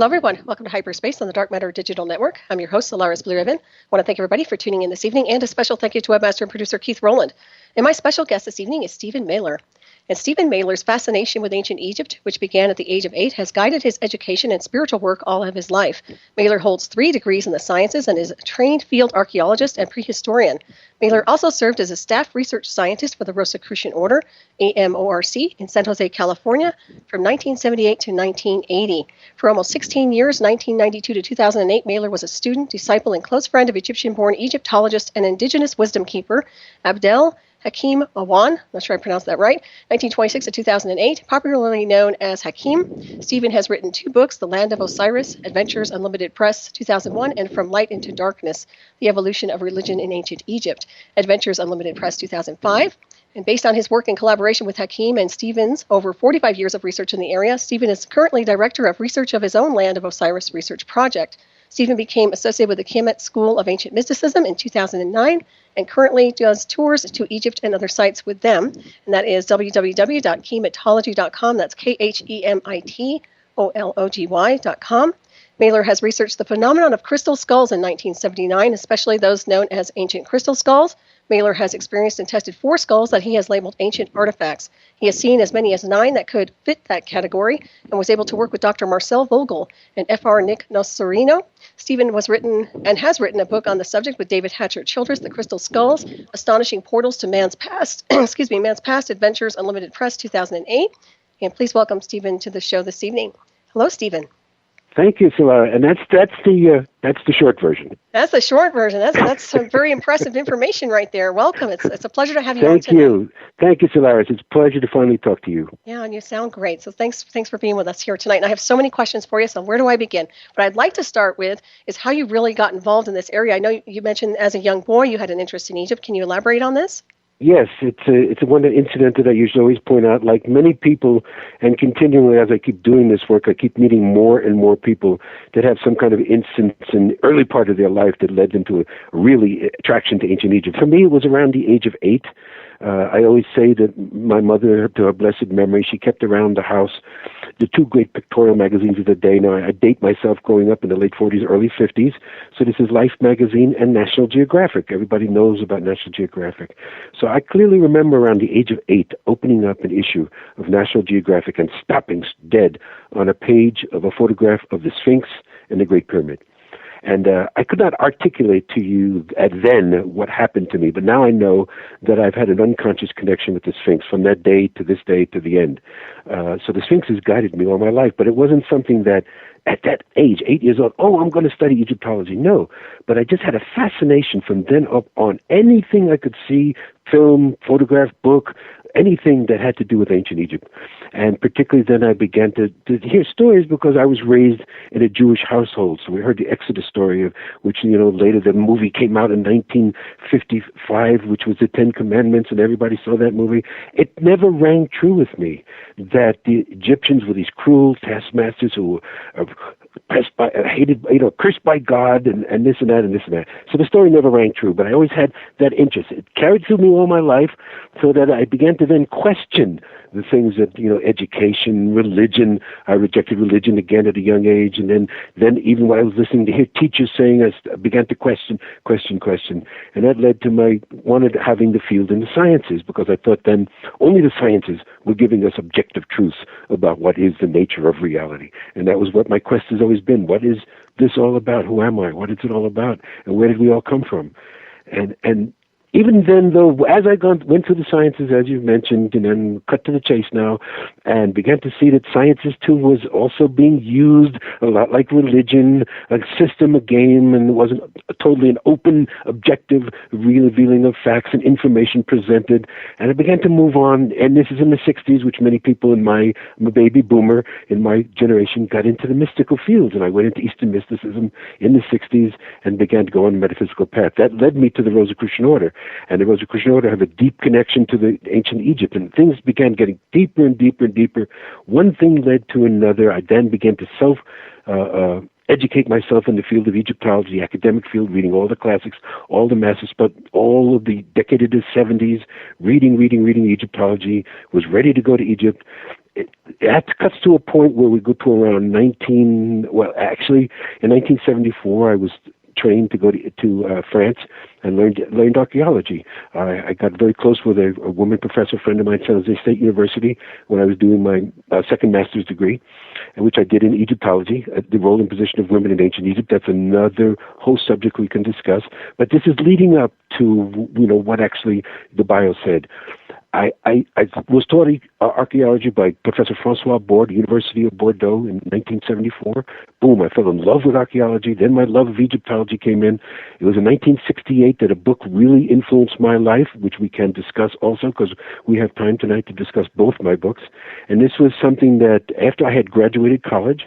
Hello, everyone. Welcome to Hyperspace on the Dark Matter Digital Network. I'm your host, Solaris BlueRaven. I want to thank everybody for tuning in this evening, and a special thank you to webmaster and producer Keith Rowland. And my special guest this evening is Stephen Mehler. And Stephen Mehler's fascination with ancient Egypt, which began at the age of 8, has guided his education and spiritual work all of his life. Mehler holds 3 degrees in the sciences and is a trained field archaeologist and prehistorian. Mehler also served as a staff research scientist for the Rosicrucian Order, AMORC, in San Jose, California, from 1978 to 1980. For almost 16 years, 1992 to 2008, Mehler was a student, disciple, and close friend of Egyptian-born Egyptologist and indigenous wisdom keeper Abdel Hakim Awan, not sure I pronounced that right, 1926 to 2008, popularly known as Hakim. Stephen has written 2 books, The Land of Osiris, Adventures Unlimited Press, 2001, and From Light into Darkness, The Evolution of Religion in Ancient Egypt, Adventures Unlimited Press, 2005. And based on his work in collaboration with Hakim and Stephen's over 45 years of research in the area, Stephen is currently director of research of his own Land of Osiris research project. Stephen became associated with the Kemet School of Ancient Mysticism in 2009 and currently does tours to Egypt and other sites with them. And that is www.kemetology.com. That's KHEMITOLOGY.com. Mehler has researched the phenomenon of crystal skulls in 1979, especially those known as ancient crystal skulls. Mehler has experienced and tested 4 skulls that he has labeled ancient artifacts. He has seen as many as 9 that could fit that category and was able to work with Dr. Marcel Vogel and F.R. Nocerino. Stephen has written a book on the subject with David Hatcher Childress, The Crystal Skulls, Astonishing Portals to Man's Past, Man's Past Adventures, Unlimited Press, 2008. And please welcome Stephen to the show this evening. Hello, Stephen. Thank you, Solara. And that's the short version. That's the short version. That's some very impressive information right there. Welcome. It's a pleasure to have you on tonight. Thank you, Solaris. It's a pleasure to finally talk to you. Yeah, and you sound great. So thanks for being with us here tonight. And I have so many questions for you. So where do I begin? What I'd like to start with is how you really got involved in this area. I know you mentioned as a young boy you had an interest in Egypt. Can you elaborate on this? Yes, it's a one incident that I usually always point out. Like many people, and continually as I keep doing this work, I keep meeting more and more people that have some kind of instance in the early part of their life that led them to a really attraction to ancient Egypt. For me, it was around the age of 8. I always say that my mother, to her blessed memory, she kept around the house the 2 great pictorial magazines of the day. Now, I date myself growing up in the late 40s, early 50s. So this is Life magazine and National Geographic. Everybody knows about National Geographic. So I clearly remember around the age of 8 opening up an issue of National Geographic and stopping dead on a page of a photograph of the Sphinx and the Great Pyramid. And I could not articulate to you then what happened to me, but now I know that I've had an unconscious connection with the Sphinx from that day to this day to the end. So the Sphinx has guided me all my life, but it wasn't something that at that age, 8 years old, I'm going to study Egyptology. No, but I just had a fascination from then up on anything I could see, film, photograph, book, anything that had to do with ancient Egypt. And particularly then I began to hear stories because I was raised in a Jewish household. So we heard the Exodus story, of which, later the movie came out in 1955, which was the 10 Commandments, and everybody saw that movie. It never rang true with me that the Egyptians were these cruel taskmasters who were cursed by God, and this and that and this and that. So the story never rang true, but I always had that interest. It carried through me all my life, so that I began to then question the things that, education, religion. I rejected religion again at a young age, and then even when I was listening to hear teachers saying, I began to question, and that led to my having the field in the sciences, because I thought then only the sciences were giving us objective truths about what is the nature of reality, and that was what my quest has always been. What is this all about? Who am I? What is it all about? And where did we all come from? And even then, though, as I went through the sciences, as you've mentioned, and then cut to the chase now, and began to see that sciences, too, was also being used a lot like religion, a system, a game, and it wasn't totally an open, objective revealing of facts and information presented. And I began to move on, and this is in the 60s, which many people I'm a baby boomer in my generation, got into the mystical fields, and I went into Eastern mysticism in the 60s and began to go on the metaphysical path. That led me to the Rosicrucian Order. And the Rosicrucian Order have a deep connection to the ancient Egypt, and things began getting deeper and deeper and deeper. One thing led to another. I then began to educate myself in the field of Egyptology, academic field, reading all the classics, all the masters, but all of the decade of the 70s, reading Egyptology, was ready to go to Egypt. it cuts to a point where we go to around in 1974, I was trained to go to France and learned archaeology. I got very close with a woman professor friend of mine at San Jose State University when I was doing my second master's degree, which I did in Egyptology, the role and position of women in ancient Egypt. That's another whole subject we can discuss. But this is leading up to what actually the bio said. I was taught archaeology by Professor Francois Bord, University of Bordeaux in 1974. Boom, I fell in love with archaeology. Then my love of Egyptology came in. It was in 1968 that a book really influenced my life, which we can discuss also because we have time tonight to discuss both my books. And this was something that after I had graduated college,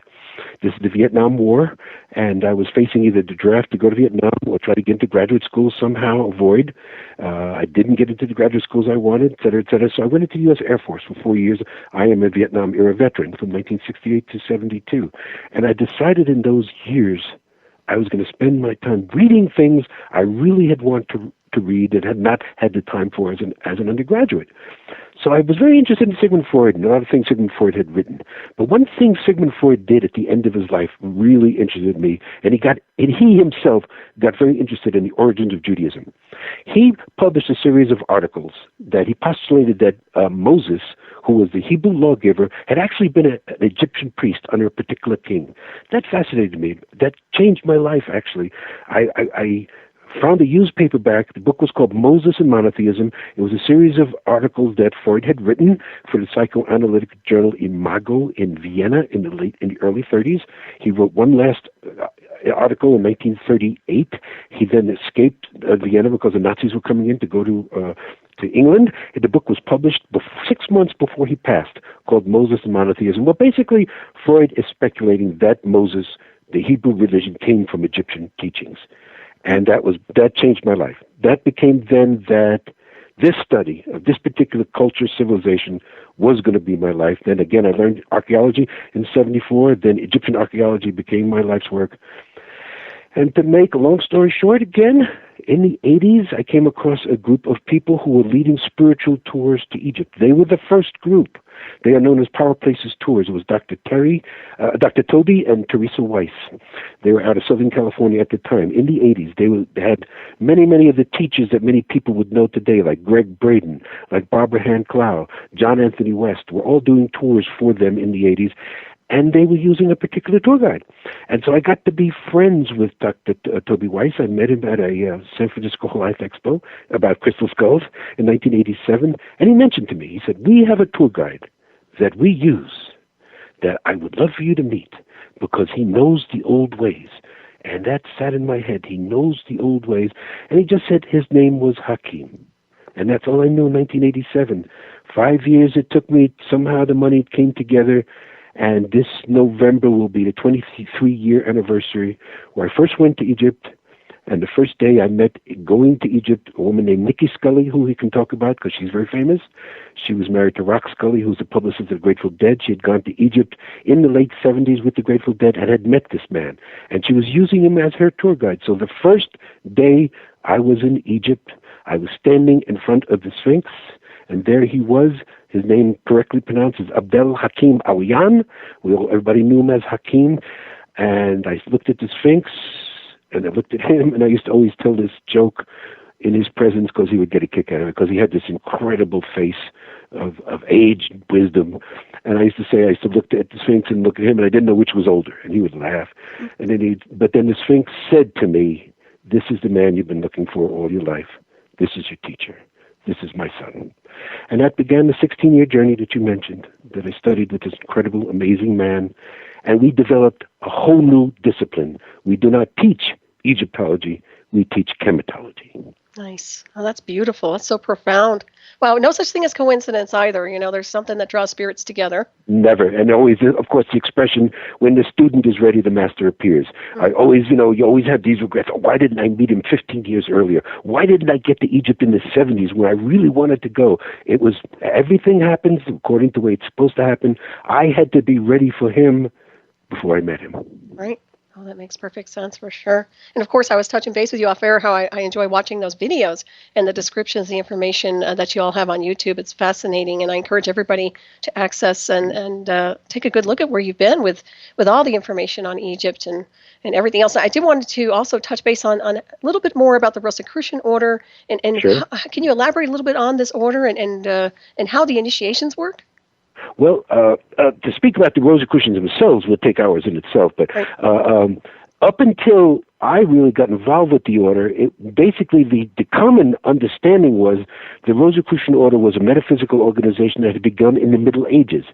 this is the Vietnam War, and I was facing either the draft to go to Vietnam or try to get into graduate school, somehow avoid. I didn't get into the graduate schools I wanted, et cetera, et cetera. So I went into the U.S. Air Force for 4 years. I am a Vietnam-era veteran from 1968 to 72. And I decided in those years I was going to spend my time reading things I really had wanted to read and had not had the time for as an undergraduate. So I was very interested in Sigmund Freud and a lot of things Sigmund Freud had written. But one thing Sigmund Freud did at the end of his life really interested me, and he himself got very interested in the origins of Judaism. He published a series of articles that he postulated that Moses, who was the Hebrew lawgiver, had actually been an Egyptian priest under a particular king. That fascinated me. That changed my life, actually. I found a used paperback. The book was called Moses and Monotheism. It was a series of articles that Freud had written for the psychoanalytic journal Imago in Vienna in the early 30s. He wrote one last article in 1938. He then escaped Vienna because the Nazis were coming in to go to England. The book was published 6 months before he passed, called Moses and Monotheism. Well, basically, Freud is speculating that Moses, the Hebrew religion, came from Egyptian teachings. And that changed my life. That became then that this study of this particular culture, civilization, was going to be my life. Then again, I learned archaeology in 74. Then Egyptian archaeology became my life's work. And to make a long story short, again, in the 80s, I came across a group of people who were leading spiritual tours to Egypt. They were the first group. They are known as Power Places Tours. It was Dr. Toby and Teresa Weiss. They were out of Southern California at the time. In the 80s, they had many of the teachers that many people would know today, like Greg Braden, like Barbara Hand-Clow, John Anthony West, were all doing tours for them in the 80s. And they were using a particular tour guide. And so I got to be friends with Dr. Toby Weiss. I met him at a San Francisco Life Expo about crystal skulls in 1987. And he mentioned to me, he said, we have a tour guide that we use that I would love for you to meet because he knows the old ways. And that sat in my head. He knows the old ways. And he just said his name was Hakim. And that's all I knew in 1987. 5 years it took me. Somehow the money came together. And this November will be the 23-year anniversary where I first went to Egypt. And the first day I met, going to Egypt, a woman named Nikki Scully, who we can talk about because she's very famous. She was married to Rock Scully, who's the publicist of the Grateful Dead. She had gone to Egypt in the late 70s with the Grateful Dead and had met this man. And she was using him as her tour guide. So the first day I was in Egypt, I was standing in front of the Sphinx. And there he was. His name correctly pronounced is Abdel Hakim Awiyan. Everybody knew him as Hakim. And I looked at the Sphinx, and I looked at him, and I used to always tell this joke in his presence because he would get a kick out of it, because he had this incredible face of age and wisdom. And I used to look at the Sphinx and look at him, and I didn't know which was older. And he would laugh. And then but then the Sphinx said to me, this is the man you've been looking for all your life. This is your teacher. This is my son. And that began the 16-year journey that you mentioned, that I studied with this incredible, amazing man. And we developed a whole new discipline. We do not teach Egyptology. We teach chematology. Nice. Oh, that's beautiful. That's so profound. Wow, no such thing as coincidence either. You know, there's something that draws spirits together. Never. And always, of course, the expression, when the student is ready, the master appears. Mm-hmm. I always, you always have these regrets. Oh, why didn't I meet him 15 years earlier? Why didn't I get to Egypt in the 70s where I really wanted to go? It was, everything happens according to the way it's supposed to happen. I had to be ready for him before I met him. Right. Oh, that makes perfect sense for sure. And of course, I was touching base with you off air how I enjoy watching those videos and the descriptions, the information that you all have on YouTube. It's fascinating, and I encourage everybody to access and take a good look at where you've been with all the information on Egypt and everything else. I did want to also touch base on a little bit more about the Rosicrucian Order, and Sure. can you elaborate a little bit on this order and how the initiations work? Well, to speak about the Rosicrucians themselves would take hours in itself, but Right. Up until I really got involved with the order, basically the common understanding was the Rosicrucian Order was a metaphysical organization that had begun in the Middle Ages,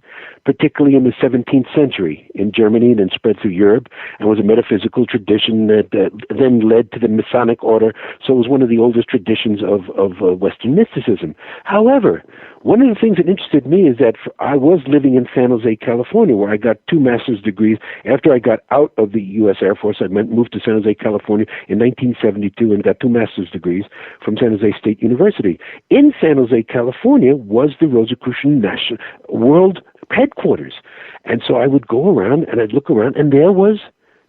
particularly in the 17th century in Germany and then spread through Europe, and was a metaphysical tradition that then led to the Masonic Order. So it was one of the oldest traditions of Western mysticism. However, one of the things that interested me is that I was living in San Jose, California, where I got 2 master's degrees. After I got out of the U.S. Air Force, I moved to San Jose, California in 1972 and got 2 master's degrees from San Jose State University. In San Jose, California was the Rosicrucian National World Headquarters. And so I would go around and I'd look around, and there was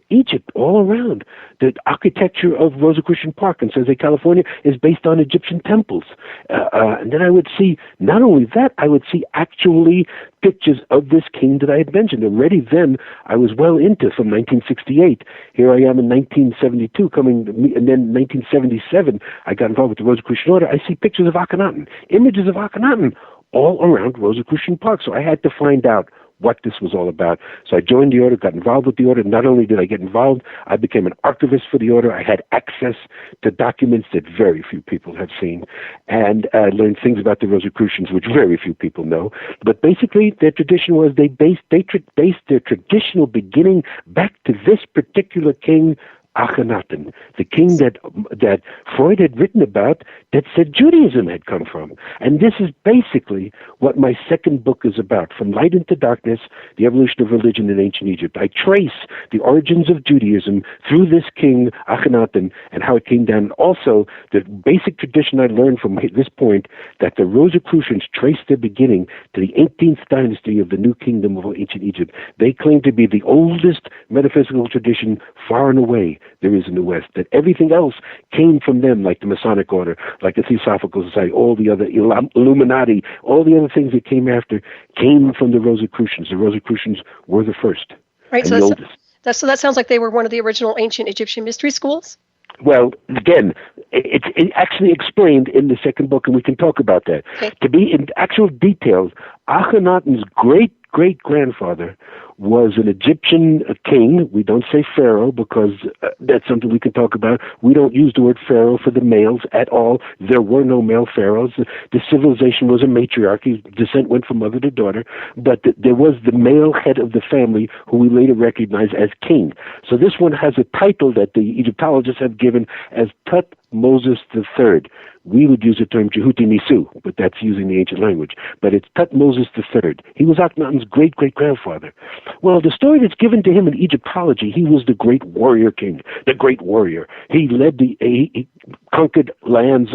Egypt all around. The architecture of Rosicrucian Park in San Jose, California is based on Egyptian temples. And then I would see, not only that, I would see actually pictures of this king that I had mentioned. Already then, I was well into from 1968. Here I am in 1972 and then 1977, I got involved with the Rosicrucian Order. I see pictures of Akhenaten, images of Akhenaten all around Rosicrucian Park. So I had to find out what this was all about. So I joined the order, got involved with the order. Not only did I get involved, I became an archivist for the order. I had access to documents that very few people have seen, and I learned things about the Rosicrucians which very few people know. But basically, their tradition was they based their traditional beginning back to this particular king, Akhenaten, the king that Freud had written about, that said Judaism had come from. And this is basically what my second book is about, From Light into Darkness, The Evolution of Religion in Ancient Egypt. I trace the origins of Judaism through this king, Akhenaten, and how it came down. Also, the basic tradition I learned from this point, that the Rosicrucians traced their beginning to the 18th dynasty of the New Kingdom of ancient Egypt. They claim to be the oldest metaphysical tradition far and away there is in the West, that everything else came from them, like the Masonic Order, like the Theosophical Society, all the other Illuminati, all the other things that came after came from the Rosicrucians. The Rosicrucians were the first, Right. and So the oldest. that sounds like they were one of the original ancient Egyptian mystery schools. Well, again, it's actually explained in the second book, and we can talk about that. Okay. To be in actual details, Akhenaten's great-great-grandfather was an Egyptian king. We don't say pharaoh because that's something we can talk about. We don't use the word pharaoh for the males at all. There were no male pharaohs. The civilization was a matriarchy. Descent went from mother to daughter. But there was the male head of the family who we later recognize as king. So this one has a title that the Egyptologists have given as Tutmosis III. We would use the term Jehuti Nisu, but that's using the ancient language. But it's Tutmosis III. He was Akhenaten's great-great-grandfather. Well, the story that's given to him in Egyptology, he was the great warrior king, the great warrior. He led he conquered lands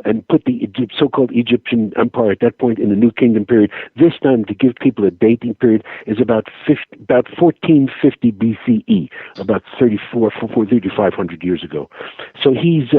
and put the so-called Egyptian empire at that point in the New Kingdom period. This time, to give people a dating period, is about 1450 BCE, about 3,500 years ago. So he's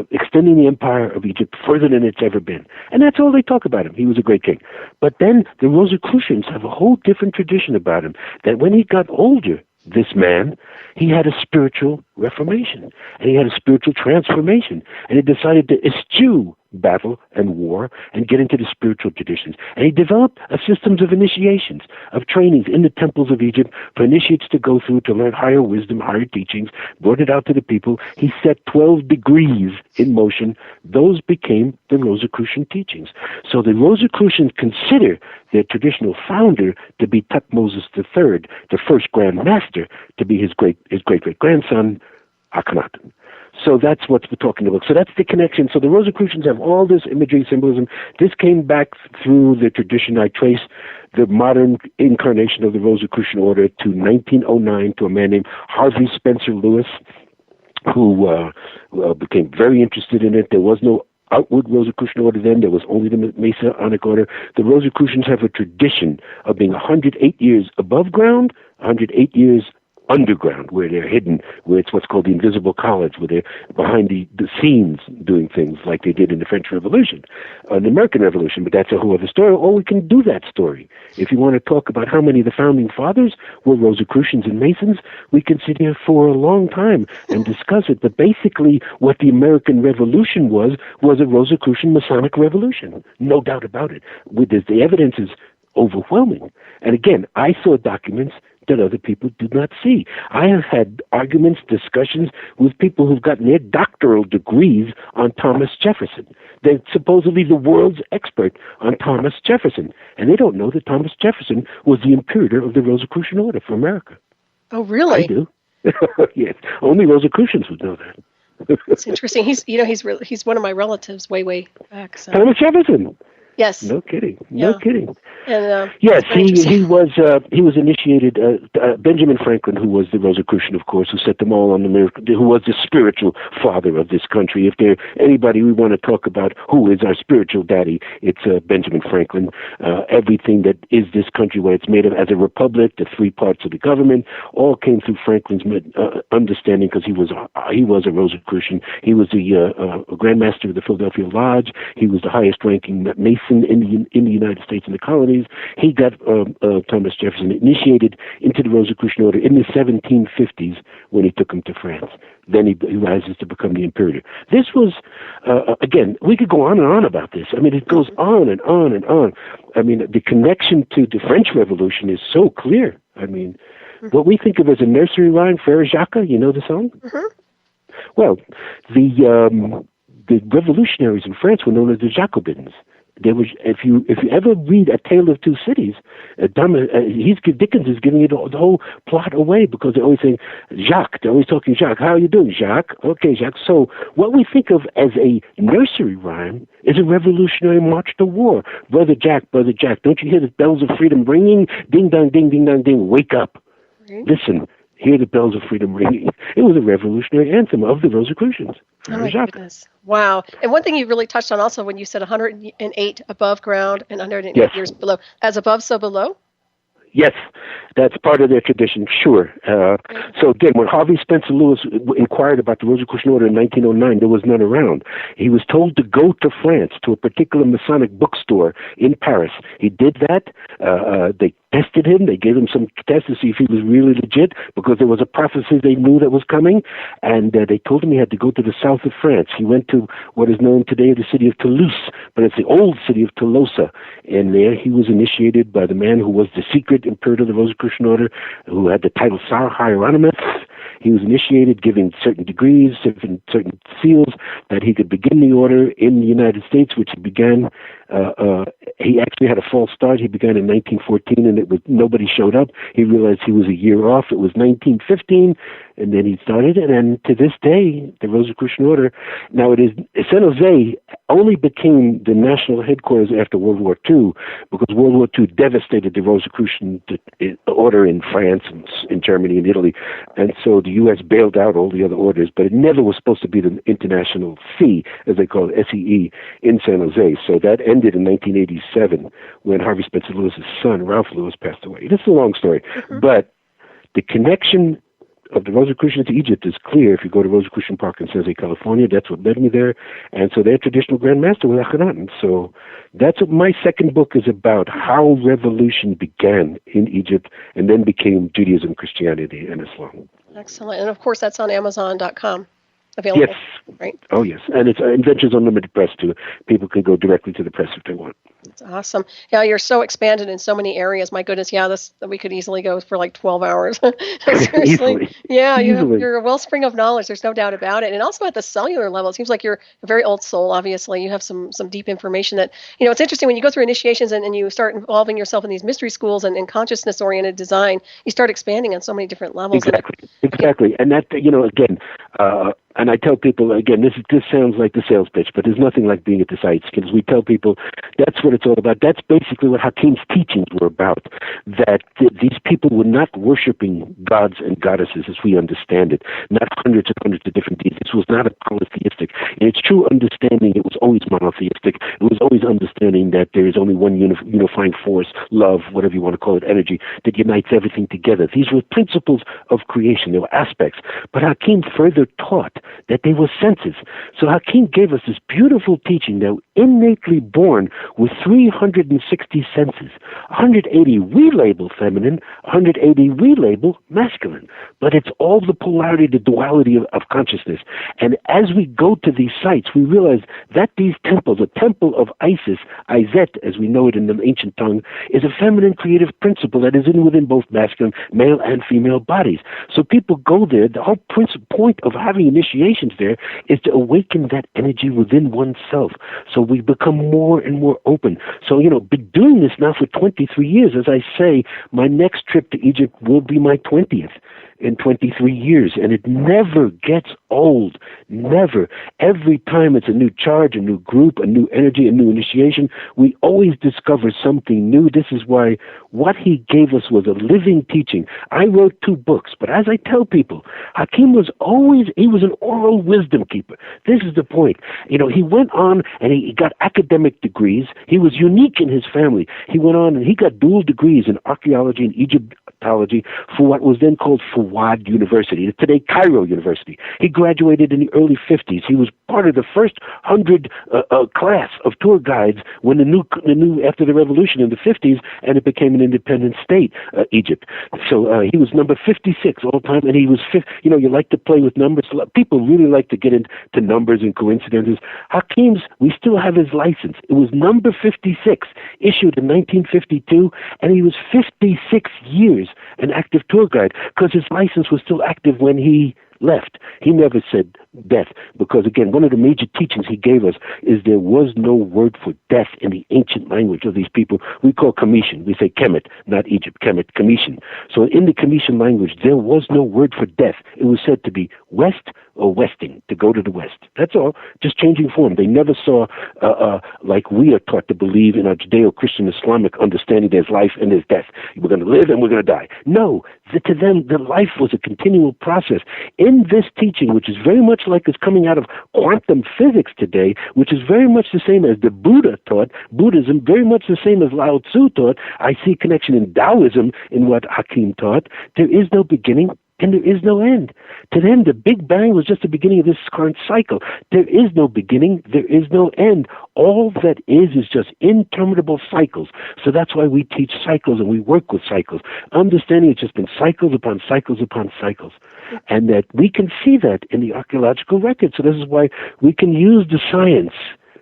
extending the empire of Egypt further than it's ever been. And that's all they talk about him. He was a great king. But then the Rosicrucians have a whole different tradition about him, that when he got older, this man, he had a spiritual reformation, and he had a spiritual transformation, and he decided to eschew battle and war and get into the spiritual traditions. And he developed a systems of initiations, of trainings in the temples of Egypt for initiates to go through to learn higher wisdom, higher teachings, brought it out to the people. He set 12 degrees in motion. Those became the Rosicrucian teachings. So the Rosicrucians consider their traditional founder to be Tutmosis III, the first Grand Master, to be his great-great-grandson, Akhenaten. So that's what we're talking about. So that's the connection. So the Rosicrucians have all this imagery, symbolism. This came back through the tradition. I trace the modern incarnation of the Rosicrucian Order to 1909 to a man named Harvey Spencer Lewis, who became very interested in it. There was no outward Rosicrucian Order then. There was only the Masonic Order. The Rosicrucians have a tradition of being 108 years above ground, 108 years underground, where they're hidden, where it's what's called the invisible college, where they're behind the scenes doing things like they did in the French Revolution, the American Revolution, but that's a whole other story. Or we can do that story. If you want to talk about how many of the founding fathers were Rosicrucians and Masons, we can sit here for a long time and discuss it. But basically, what the American Revolution was a Rosicrucian Masonic revolution. No doubt about it. The evidence is overwhelming. And again, I saw documents that other people did not see. I have had arguments, discussions with people who've gotten their doctoral degrees on Thomas Jefferson. They're supposedly the world's expert on Thomas Jefferson. And they don't know that Thomas Jefferson was the imperator of the Rosicrucian Order for America. Oh, really? I do. Yes. Only Rosicrucians would know that. It's interesting. He's one of my relatives way back. So. Thomas Jefferson. Yes. No kidding. No kidding. And, yes, he was initiated. Benjamin Franklin, who was the Rosicrucian, of course, who set them all on the miracle, who was the spiritual father of this country. If there anybody we want to talk about who is our spiritual daddy, it's Benjamin Franklin. Everything that is this country, what it's made of, as a republic, the three parts of the government, all came through Franklin's understanding, because he was a Rosicrucian. He was the Grand Master of the Philadelphia Lodge. He was the highest-ranking Mason in the United States and the colonies. He got Thomas Jefferson initiated into the Rosicrucian Order in the 1750s when he took him to France. Then he rises to become the imperator. This was, again, we could go on and on about this. I mean, it goes on and on and on. I mean, the connection to the French Revolution is so clear. I mean, what we think of as a nursery rhyme, Frere Jacques, you know the song? Mm-hmm. Well, the revolutionaries in France were known as the Jacobins. There was, if you ever read A Tale of Two Cities, Dickens is giving the whole plot away, because they're always saying, Jacques, they're always talking Jacques. How are you doing, Jacques? Okay, Jacques. So what we think of as a nursery rhyme is a revolutionary march to war. Brother Jack, don't you hear the bells of freedom ringing? Ding, dong, ding, ding, dong, ding. Wake up. Mm-hmm. Listen. Hear the bells of freedom ringing. It was a revolutionary anthem of the Rosicrucians. Oh, my goodness. Wow. And one thing you really touched on also when you said 108 above ground and 108 years below. As above, so below? Yes, that's part of their tradition, sure. So again, when Harvey Spencer Lewis inquired about the Rosicrucian Order in 1909, there was none around. He was told to go to France, to a particular Masonic bookstore in Paris. He did that. They tested him. They gave him some tests to see if he was really legit, because there was a prophecy they knew that was coming, and they told him he had to go to the south of France. He went to what is known today as the city of Toulouse, but it's the old city of Tolosa, and there he was initiated by the man who was the secret imperator of the Rosicrucian Order, who had the title Sar Hieronymus. He was initiated, giving certain degrees, certain seals, that he could begin the order in the United States, which he began. He actually had a false start. He began in 1914, and nobody showed up. He realized he was a year off. It was 1915, and then he started. And then to this day, the Rosicrucian Order. Now, San Jose only became the national headquarters after World War II, because World War II devastated the Rosicrucian Order in France and in Germany and Italy, and so the U.S. bailed out all the other orders. But it never was supposed to be the International C, as they call it, SEE, in San Jose. So that ended in 1987 when Harvey Spencer Lewis's son, Ralph Lewis, passed away. This is a long story, but the connection of the Rosicrucians to Egypt is clear. If you go to Rosicrucian Park in San Jose, California, that's what led me there. And so their traditional Grand Master was Akhenaten. So that's what my second book is about, how revolution began in Egypt and then became Judaism, Christianity, and Islam. Excellent. And of course, that's on Amazon.com. Available, yes. Right? Oh, yes. And it's Adventures Unlimited Press, too. People can go directly to the press if they want. That's awesome. Yeah, you're so expanded in so many areas. My goodness, yeah, we could easily go for like 12 hours. Seriously. Easily. Yeah, you're a wellspring of knowledge. There's no doubt about it. And also at the cellular level, it seems like you're a very old soul, obviously. You have some deep information that, it's interesting when you go through initiations and you start involving yourself in these mystery schools and consciousness-oriented design, you start expanding on so many different levels. Exactly. And that, again, And I tell people, again, this sounds like the sales pitch, but there's nothing like being at the sites, because we tell people that's what it's all about. That's basically what Hakim's teachings were about, that these people were not worshiping gods and goddesses as we understand it, not hundreds and hundreds of different deities. This was not a polytheistic. In its true understanding, it was always monotheistic. It was always understanding that there is only one unifying force, love, whatever you want to call it, energy, that unites everything together. These were principles of creation. They were aspects. But Hakim further taught that they were senses. So Hakim gave us this beautiful teaching that we're innately born with 360 senses. 180 we label feminine, 180 we label masculine. But it's all the polarity, the duality of consciousness. And as we go to these sites, we realize that these temples, the temple of Isis, Izet, as we know it in the ancient tongue, is a feminine creative principle that is within both masculine, male and female bodies. So people go there. The whole point of having initiations there is to awaken that energy within oneself. So we become more and more open. So, been doing this now for 23 years. As I say, my next trip to Egypt will be my 20th. In 23 years, and it never gets old. Never. Every time it's a new charge, a new group, a new energy, a new initiation, we always discover something new. This is why what he gave us was a living teaching. I wrote 2 books, but as I tell people, Hakim was an oral wisdom keeper. This is the point. He went on and he got academic degrees. He was unique in his family. He went on and he got dual degrees in archaeology and Egyptology for what was then called Fuad University, today Cairo University. He graduated in the early 50s. He was part of the first 100 class of tour guides when the new after the revolution in the 50s, and it became an independent state, Egypt. So he was number 56 all time, and he was you like to play with numbers. People really like to get into numbers and coincidences. Hakim's, we still have his license. It was number 56, issued in 1952, and he was 56 years an active tour guide, because his license was still active when he left. He never said death, because again, one of the major teachings he gave us is there was no word for death in the ancient language of these people. We call Cometian. We say Kemet, not Egypt, Kemet, Cometian. So in the Cometian language, there was no word for death. It was said to be west or westing, to go to the west. That's all, just changing form. They never saw, like we are taught to believe in our Judeo-Christian Islamic understanding, there's life and there's death. We're going to live and we're going to die. No, to them, the life was a continual process. In this teaching, which is very much like it's coming out of quantum physics today, which is very much the same as the Buddha taught, Buddhism, very much the same as Lao Tzu taught. I see connection in Taoism in what Hakim taught. There is no beginning and there is no end. To them, the Big Bang was just the beginning of this current cycle. There is no beginning, there is no end. All that is just interminable cycles. So that's why we teach cycles and we work with cycles. Understanding it's just been cycles upon cycles upon cycles. And that we can see that in the archaeological record. So this is why we can use the science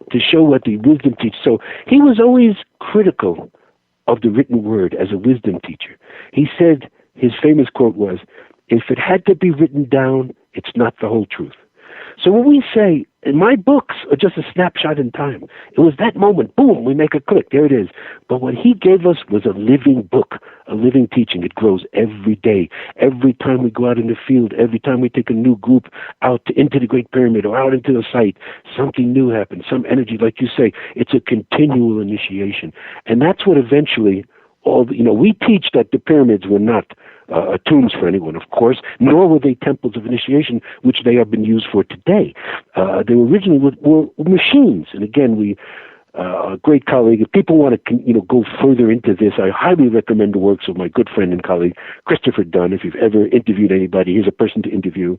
to show what the wisdom teaches. So he was always critical of the written word as a wisdom teacher. He said, his famous quote was, "If it had to be written down, it's not the whole truth." So when we say, and my books are just a snapshot in time. It was that moment, boom, we make a click, there it is. But what he gave us was a living book, a living teaching. It grows every day. Every time we go out in the field, every time we take a new group out into the Great Pyramid or out into the site, something new happens, some energy, like you say. It's a continual initiation. And that's what eventually we teach that the pyramids were not tombs for anyone, of course, nor were they temples of initiation, which they have been used for today. They originally were machines. And again, a great colleague. If people want to, go further into this, I highly recommend the works of my good friend and colleague, Christopher Dunn. If you've ever interviewed anybody, he's a person to interview.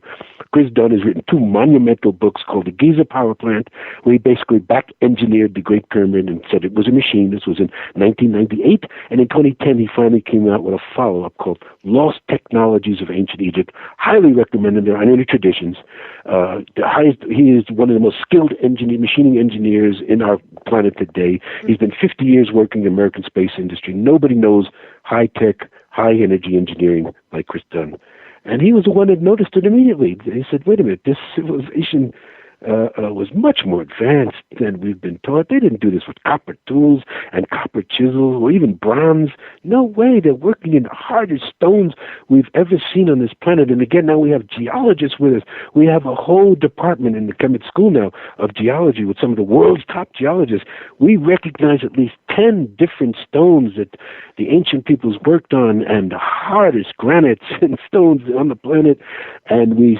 Chris Dunn has written 2 monumental books called The Giza Power Plant, where he basically back-engineered the Great Pyramid and said it was a machine. This was in 1998. And in 2010, he finally came out with a follow-up called Lost Technologies of Ancient Egypt. Highly recommended. There are any traditions. He is one of the most skilled machining engineers in our planet today. He's been 50 years working in the American space industry. Nobody knows high-tech, high-energy engineering like Chris Dunn. And he was the one that noticed it immediately. He said, wait a minute, this civilization, was much more advanced than we've been taught. They didn't do this with copper tools and copper chisels or even bronze. No way. They're working in the hardest stones we've ever seen on this planet. And again, now we have geologists with us. We have a whole department in the Kemet School now of geology with some of the world's top geologists. We recognize at least 10 different stones that the ancient peoples worked on, and the hardest granites and stones on the planet. And we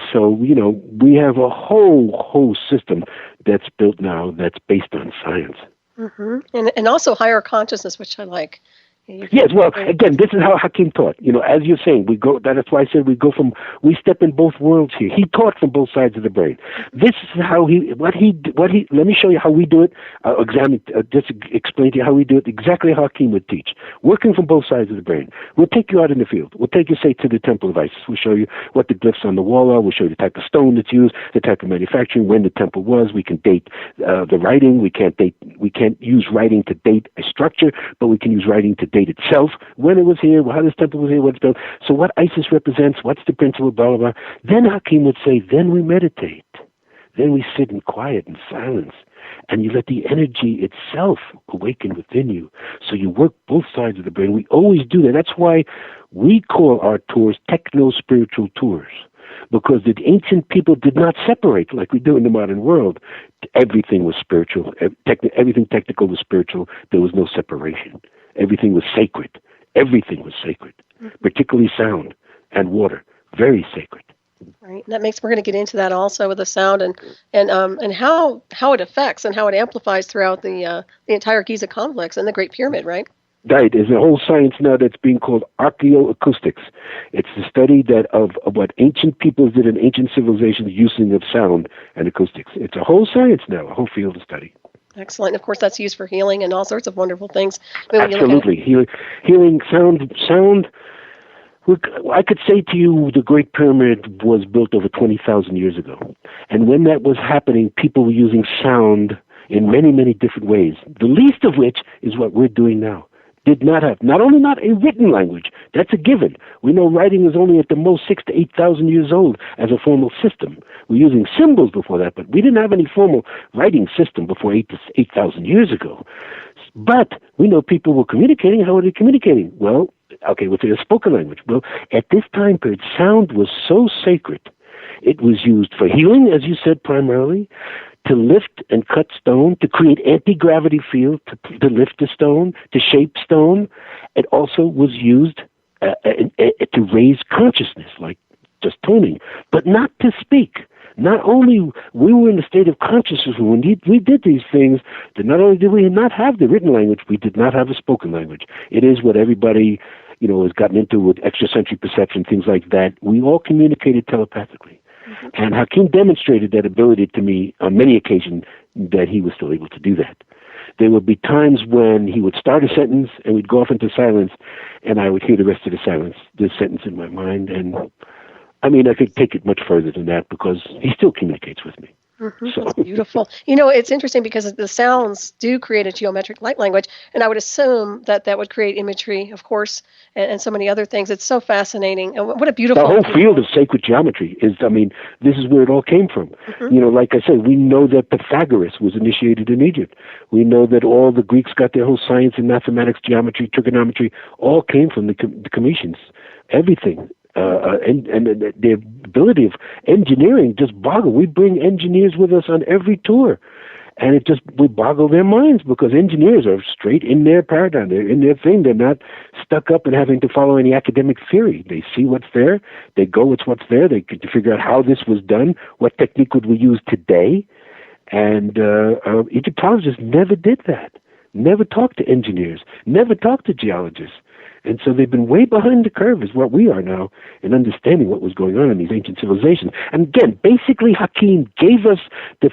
have a whole system that's built now that's based on science. Mm-hmm. And also higher consciousness, which I like. Yes, well, again, this is how Hakim taught. As you're saying, that's why I said we step in both worlds here. He taught from both sides of the brain. This is how let me show you how we do it. Just explain to you how we do it, exactly how Hakim would teach. Working from both sides of the brain. We'll take you out in the field. We'll take you, say, to the Temple of Isis. We'll show you what the glyphs on the wall are. We'll show you the type of stone that's used, the type of manufacturing, when the temple was. We can date the writing. We can't use writing to date a structure, but we can use writing to date itself, when it was here, how this temple was here, what it's built. So what Isis represents, what's the principle, blah, blah, blah. Then Hakim would say, then we meditate. Then we sit in quiet and silence. And you let the energy itself awaken within you. So you work both sides of the brain. We always do that. That's why we call our tours techno-spiritual tours. Because the ancient people did not separate like we do in the modern world. Everything was spiritual. Everything technical was spiritual. There was no separation. Everything was sacred. Everything was sacred, particularly sound and water. Very sacred. Right. We're going to get into that also with the sound and how it affects and how it amplifies throughout the entire Giza complex and the Great Pyramid, right? Right. There's a whole science now that's being called archaeoacoustics. It's the study of what ancient peoples did in ancient civilizations using of sound and acoustics. It's a whole science now, a whole field of study. Excellent. Of course, that's used for healing and all sorts of wonderful things. Absolutely. Healing, sound. I could say to you the Great Pyramid was built over 20,000 years ago. And when that was happening, people were using sound in many, many different ways, the least of which is what we're doing now. Did not have, not only not a written language, that's a given. We know writing is only at the most 6,000 to 8,000 years old as a formal system. We're using symbols before that, but we didn't have any formal writing system before 8,000 years ago. But we know people were communicating. How were they communicating? Well, okay, what's a spoken language? Well, at this time period, sound was so sacred. It was used for healing, as you said, primarily, to lift and cut stone, to create anti-gravity field, to lift the stone, to shape stone. It also was used to raise consciousness, like just toning, but not to speak. Not only we were in a state of consciousness when we did these things, that not only did we not have the written language, we did not have a spoken language. It is what everybody, has gotten into with extrasensory perception, things like that. We all communicated telepathically. Mm-hmm. And Hakim demonstrated that ability to me on many occasions that he was still able to do that. There would be times when he would start a sentence and we'd go off into silence, and I would hear the rest of the sentence in my mind. And I could take it much further than that because he still communicates with me. Mm-hmm. So. That's beautiful. It's interesting because the sounds do create a geometric light language, and I would assume that would create imagery, of course, and so many other things. It's so fascinating. And what a beautiful... The whole field of sacred geometry is, this is where it all came from. Mm-hmm. Like I said, we know that Pythagoras was initiated in Egypt. We know that all the Greeks got their whole science in mathematics, geometry, trigonometry, all came from the Cometians. Everything. And the ability of engineering just boggle. We bring engineers with us on every tour, and we boggle their minds because engineers are straight in their paradigm. They're in their thing. They're not stuck up and having to follow any academic theory. They see what's there. They go with what's there. They get to figure out how this was done. What technique would we use today? And Egyptologists never did that. Never talked to engineers. Never talked to geologists. And so they've been way behind the curve is what we are now in understanding what was going on in these ancient civilizations. And again, basically Hakim gave us the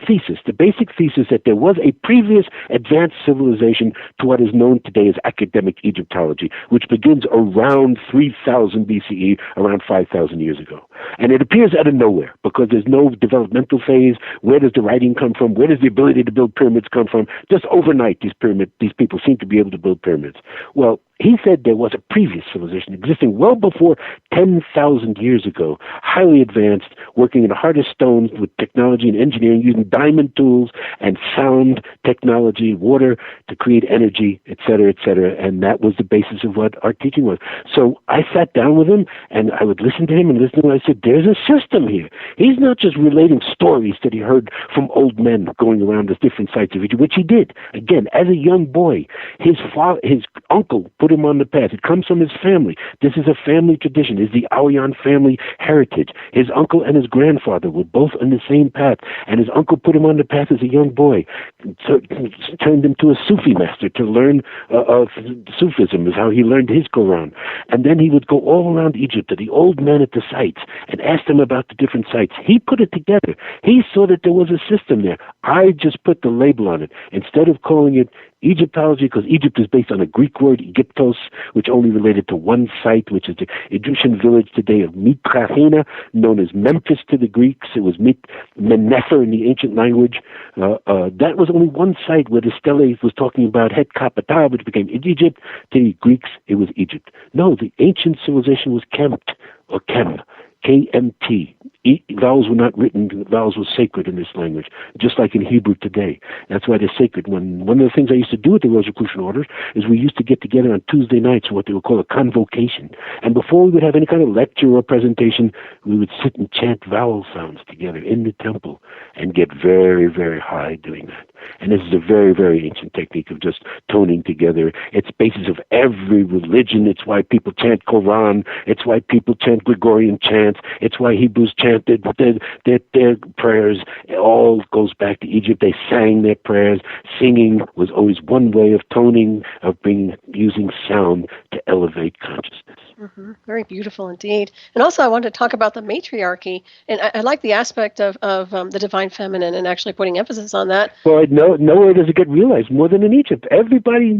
basic thesis that there was a previous advanced civilization to what is known today as academic Egyptology, which begins around 3000 BCE, around 5,000 years ago. And it appears out of nowhere because there's no developmental phase. Where does the writing come from? Where does the ability to build pyramids come from? Just overnight, these people seem to be able to build pyramids. Well, He said there was a previous civilization existing well before 10,000 years ago, highly advanced, working in the hardest stones with technology and engineering, using diamond tools and sound technology, water to create energy, et cetera, and that was the basis of what our teaching was. So I sat down with him, and I would listen to him and listen to him. I said, there's a system here. He's not just relating stories that he heard from old men going around the different sites of Egypt, which he did. Again, as a young boy, his uncle put him on the path. It comes from his family. This is a family tradition. It's the Aoyan family heritage. His uncle and his grandfather were both on the same path, and his uncle put him on the path as a young boy, turned him to a Sufi master to learn of Sufism, is how he learned his Quran. And then he would go all around Egypt to the old men at the sites and ask them about the different sites. He put it together. He saw that there was a system there. I just put the label on it. Instead of calling it Egyptology, because Egypt is based on a Greek word, Egyptos, which only related to one site, which is the Egyptian village today of Mitrachena, known as Memphis to the Greeks. It was Mennefer in the ancient language. That was only one site where the stele was talking about Het Kapata, which became Egypt. To the Greeks, it was Egypt. No, the ancient civilization was Kemt, or Kem, KMT. Vowels were not written. Vowels were sacred in this language, just like in Hebrew today. That's why they're sacred. One of the things I used to do at the Rosicrucian Order is we used to get together on Tuesday nights for what they would call a convocation. And before we would have any kind of lecture or presentation, we would sit and chant vowel sounds together in the temple and get very, very high doing that. And this is a very, very ancient technique of just toning together. It's basis of every religion. It's why people chant Quran. It's why people chant Gregorian chants. It's why Hebrews chanted their prayers. It all goes back to Egypt. They sang their prayers. Singing was always one way of toning, of using sound to elevate consciousness. Mm-hmm. Very beautiful indeed. And also I wanted to talk about the matriarchy, and I like the aspect of the divine feminine and actually putting emphasis on that. Well, nowhere does it get realized more than in Egypt. Everybody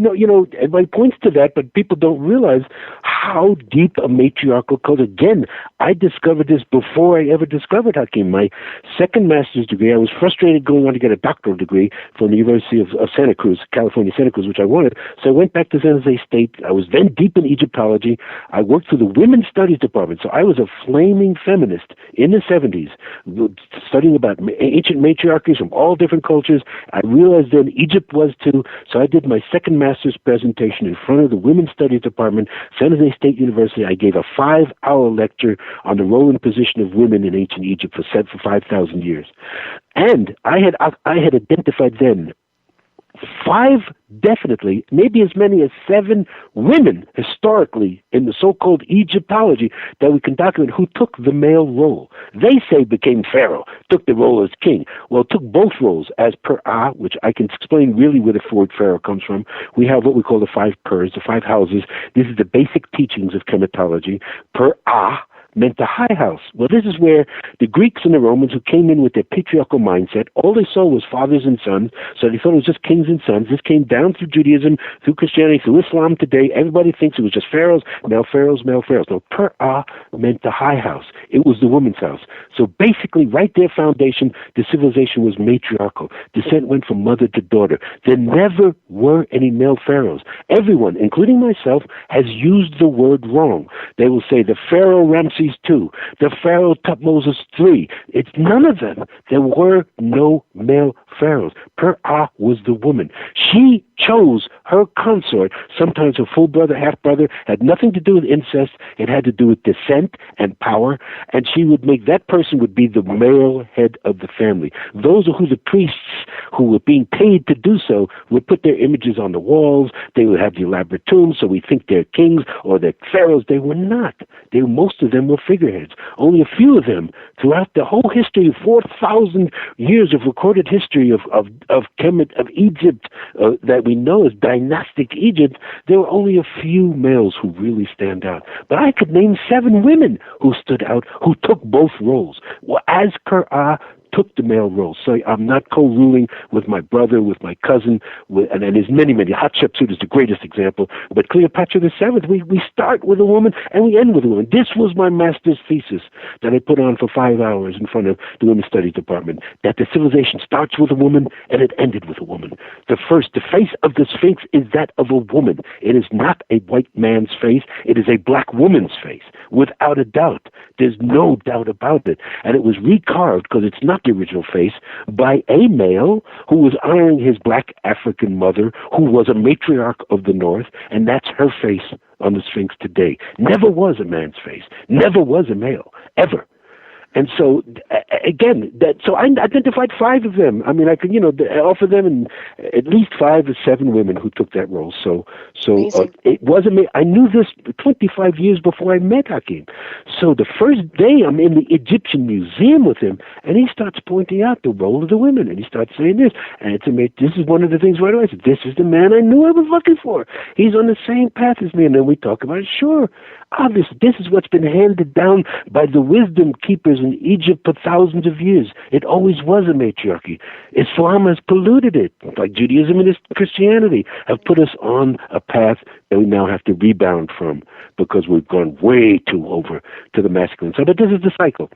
everybody points to that, but people don't realize how deep a matriarchal code. Again, I discovered this before I ever discovered Hakim. My second master's degree, I was frustrated going on to get a doctoral degree from the University of Santa Cruz, California, Santa Cruz, which I wanted. So I went back to San Jose State. I was then deep in Egyptology. I worked for the Women's Studies Department, so I was a flaming feminist in the 70s, studying about ancient matriarchies from all different cultures. I realized then Egypt was too, so I did my second master's presentation in front of the Women's Studies Department, San Jose State University. I gave a 5-hour lecture on the role and position of women in ancient Egypt for 5,000 years. And I had identified then 5, definitely, maybe as many as 7 women historically in the so-called Egyptology that we can document who took the male role. They say became pharaoh, took the role as king. Well, took both roles as per Ah, which I can explain really where the word pharaoh comes from. We have what we call the 5 pers, the 5 houses. This is the basic teachings of chematology. Per Ah meant the high house. Well, this is where the Greeks and the Romans, who came in with their patriarchal mindset, all they saw was fathers and sons, so they thought it was just kings and sons. This came down through Judaism, through Christianity, through Islam today. Everybody thinks it was just pharaohs, male pharaohs, male pharaohs. No, per-ah meant the high house. It was the woman's house. So basically, right there, foundation, the civilization was matriarchal. Descent went from mother to daughter. There never were any male pharaohs. Everyone, including myself, has used the word wrong. They will say the pharaoh Ramses II, the pharaoh Tutmosis III. It's none of them. There were no male pharaohs. Per-ah was the woman. She chose her consort, sometimes her full brother, half brother, had nothing to do with incest. It had to do with descent and power, and she would make that person would be the male head of the family. Those are who the priests who were being paid to do so would put their images on the walls. They would have the elaborate tombs, so we think they're kings or they're pharaohs. They were not. Most of them were figureheads. Only a few of them, throughout the whole history of 4,000 years of recorded history of Egypt that we know as dynastic Egypt, there were only a few males who really stand out. But I could name 7 women who stood out, who took both roles. Well, as per-ah took the male role. So I'm not co-ruling with my brother, with my cousin, and there's many. Hatshepsut is the greatest example. But Cleopatra VII, we start with a woman and we end with a woman. This was my master's thesis that I put on for 5 hours in front of the Women's Studies Department, that the civilization starts with a woman and it ended with a woman. The face of the Sphinx is that of a woman. It is not a white man's face. It is a black woman's face, without a doubt. There's no doubt about it. And it was recarved, because it's not the original face, by a male who was honoring his black African mother, who was a matriarch of the North, and that's her face on the Sphinx today. Never was a man's face. Never was a male, ever. And so, again, so I identified 5 of them. I mean, I could, offer them and at least 5 or 7 women who took that role. So it wasn't me. I knew this 25 years before I met Hakim. So the first day I'm in the Egyptian Museum with him, and he starts pointing out the role of the women, and he starts saying this. And it's amazing. This is one of the things right away. I said, this is the man I knew I was looking for. He's on the same path as me. And then we talk about it. Sure. Obviously, this is what's been handed down by the wisdom keepers in Egypt for thousands of years. It always was a matriarchy. Islam has polluted it, like Judaism and Christianity have put us on a path that we now have to rebound from, because we've gone way too over to the masculine side. But this is the cycle.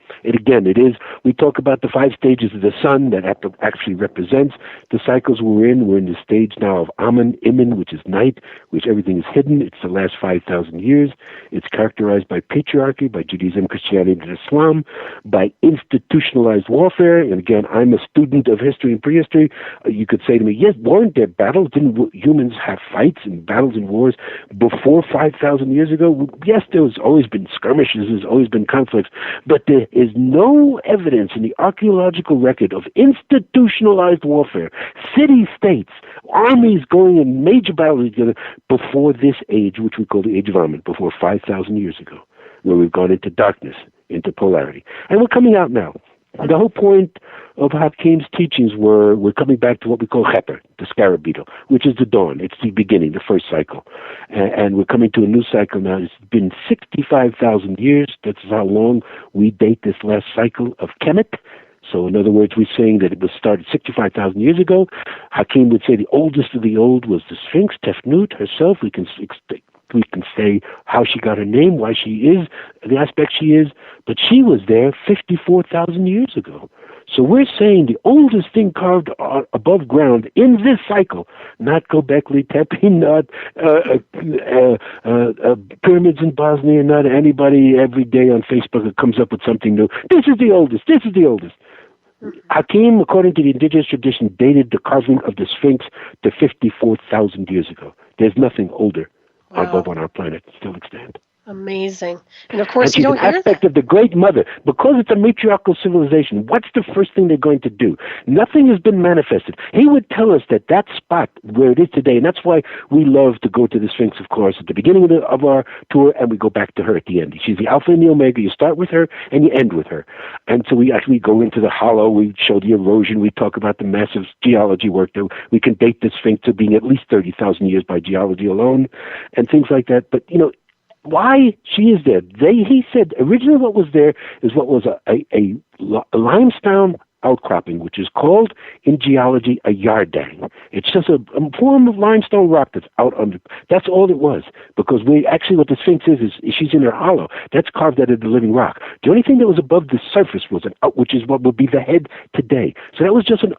We talk about the 5 stages of the sun that actually represents the cycles we're in. We're in the stage now of Amun, Imin, which is night, which everything is hidden. It's the last 5,000 years. It's characterized by patriarchy, by Judaism, Christianity, and Islam, by institutionalized warfare. And again, I'm a student of history and prehistory. You could say to me, yes, weren't there battles? Didn't humans have fights and battles and wars before 5,000 years ago? Yes, there's always been skirmishes, there's always been conflicts, but there is no evidence in the archaeological record of institutionalized warfare, city-states, armies going in major battles together before this age, which we call the Age of Amun, before 5,000 years ago, where we've gone into darkness, into polarity. And we're coming out now. The whole point of Hakim's teachings we're coming back to what we call Heper, the scarab beetle, which is the dawn. It's the beginning, the first cycle. And we're coming to a new cycle now. It's been 65,000 years. That's how long we date this last cycle of Kemet. So in other words, we're saying that it was started 65,000 years ago. Hakim would say the oldest of the old was the Sphinx, Tefnut herself. We can say how she got her name, why she is the aspect she is, but she was there 54,000 years ago. So we're saying the oldest thing carved above ground in this cycle, not Göbekli Tepe, not pyramids in Bosnia, not anybody every day on Facebook that comes up with something new. This is the oldest. This is the oldest. Hakim, according to the indigenous tradition, dated the carving of the Sphinx to 54,000 years ago. There's nothing older above on our planet still extant. Amazing. And of course, you don't hear that. Aspect of the Great Mother. Because it's a matriarchal civilization, what's the first thing they're going to do? Nothing has been manifested. He would tell us that spot where it is today, and that's why we love to go to the Sphinx, of course, at the beginning of our tour, and we go back to her at the end. She's the Alpha and the Omega. You start with her, and you end with her. And so we actually go into the hollow. We show the erosion. We talk about the massive geology work. That we can date the Sphinx to being at least 30,000 years by geology alone, and things like that. But, why she is there. He said originally what was there is what was a limestone outcropping, which is called in geology a yardang. It's just a form of limestone rock that's out under. That's all it was, because what the Sphinx is she's in her hollow. That's carved out of the living rock. The only thing that was above the surface was which is what would be the head today. So that was just an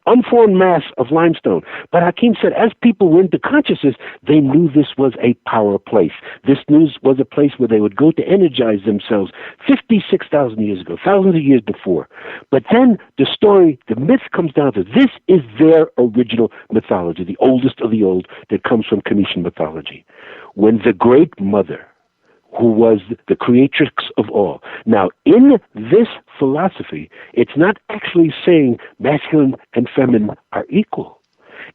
unformed mass of limestone. But Hakim said, as people went to consciousness, they knew this was a power place. This was a place where they would go to energize themselves 56,000 years ago, thousands of years before. But then the myth comes down to this is their original mythology, the oldest of the old that comes from Comitian mythology. When the Great Mother, who was the creatrix of all. Now, in this philosophy, it's not actually saying masculine and feminine are equal.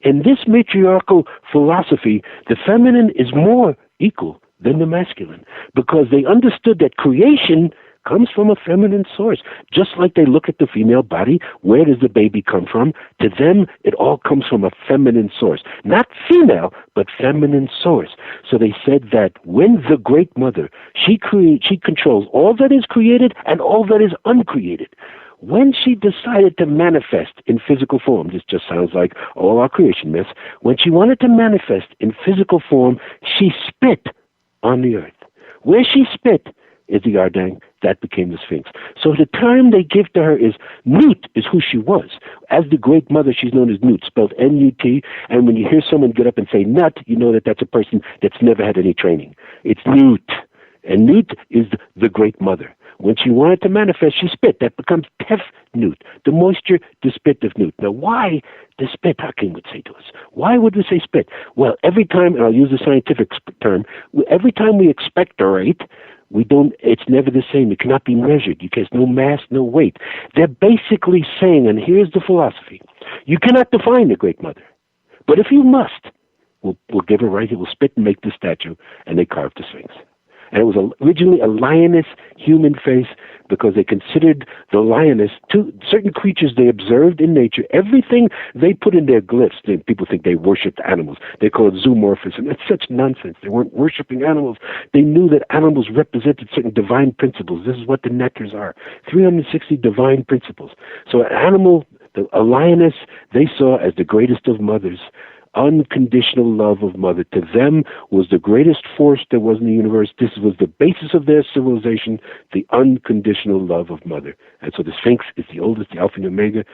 In this matriarchal philosophy, the feminine is more equal than the masculine, because they understood that creation comes from a feminine source. Just like they look at the female body, where does the baby come from? To them, it all comes from a feminine source. Not female, but feminine source. So they said that when the Great Mother, she controls all that is created and all that is uncreated. When she decided to manifest in physical form, this just sounds like all our creation myths, when she wanted to manifest in physical form, she spit on the earth. Where she spit is the Ardang, that became the Sphinx. So the term they give to her is Nut, is who she was. As the Great Mother, she's known as Nut, spelled N-U-T, and when you hear someone get up and say Nut, you know that that's a person that's never had any training. It's Nut, and Nut is the Great Mother. When she wanted to manifest, she spit. That becomes Tef Nut, the moisture, the spit of Nut. Now, why the spit, Hakim would say to us? Why would we say spit? Well, every time, and I'll use a scientific term, every time we expectorate, it's never the same. It cannot be measured. There's no mass, no weight. They're basically saying, and here's the philosophy, you cannot define the Great Mother. But if you must, we'll give her right. We'll spit and make the statue, and they carved the Sphinx. And it was originally a lioness human face because they considered the lioness, certain creatures they observed in nature, everything they put in their glyphs. People think they worshipped animals. They call it zoomorphism. It's such nonsense. They weren't worshiping animals. They knew that animals represented certain divine principles. This is what the nectars are, 360 divine principles. So an animal, a lioness, they saw as the greatest of mothers. Unconditional love of mother to them was the greatest force there was in the universe. This was the basis of their civilization, the unconditional love of mother. And so the Sphinx is the oldest, the Alpha and Omega,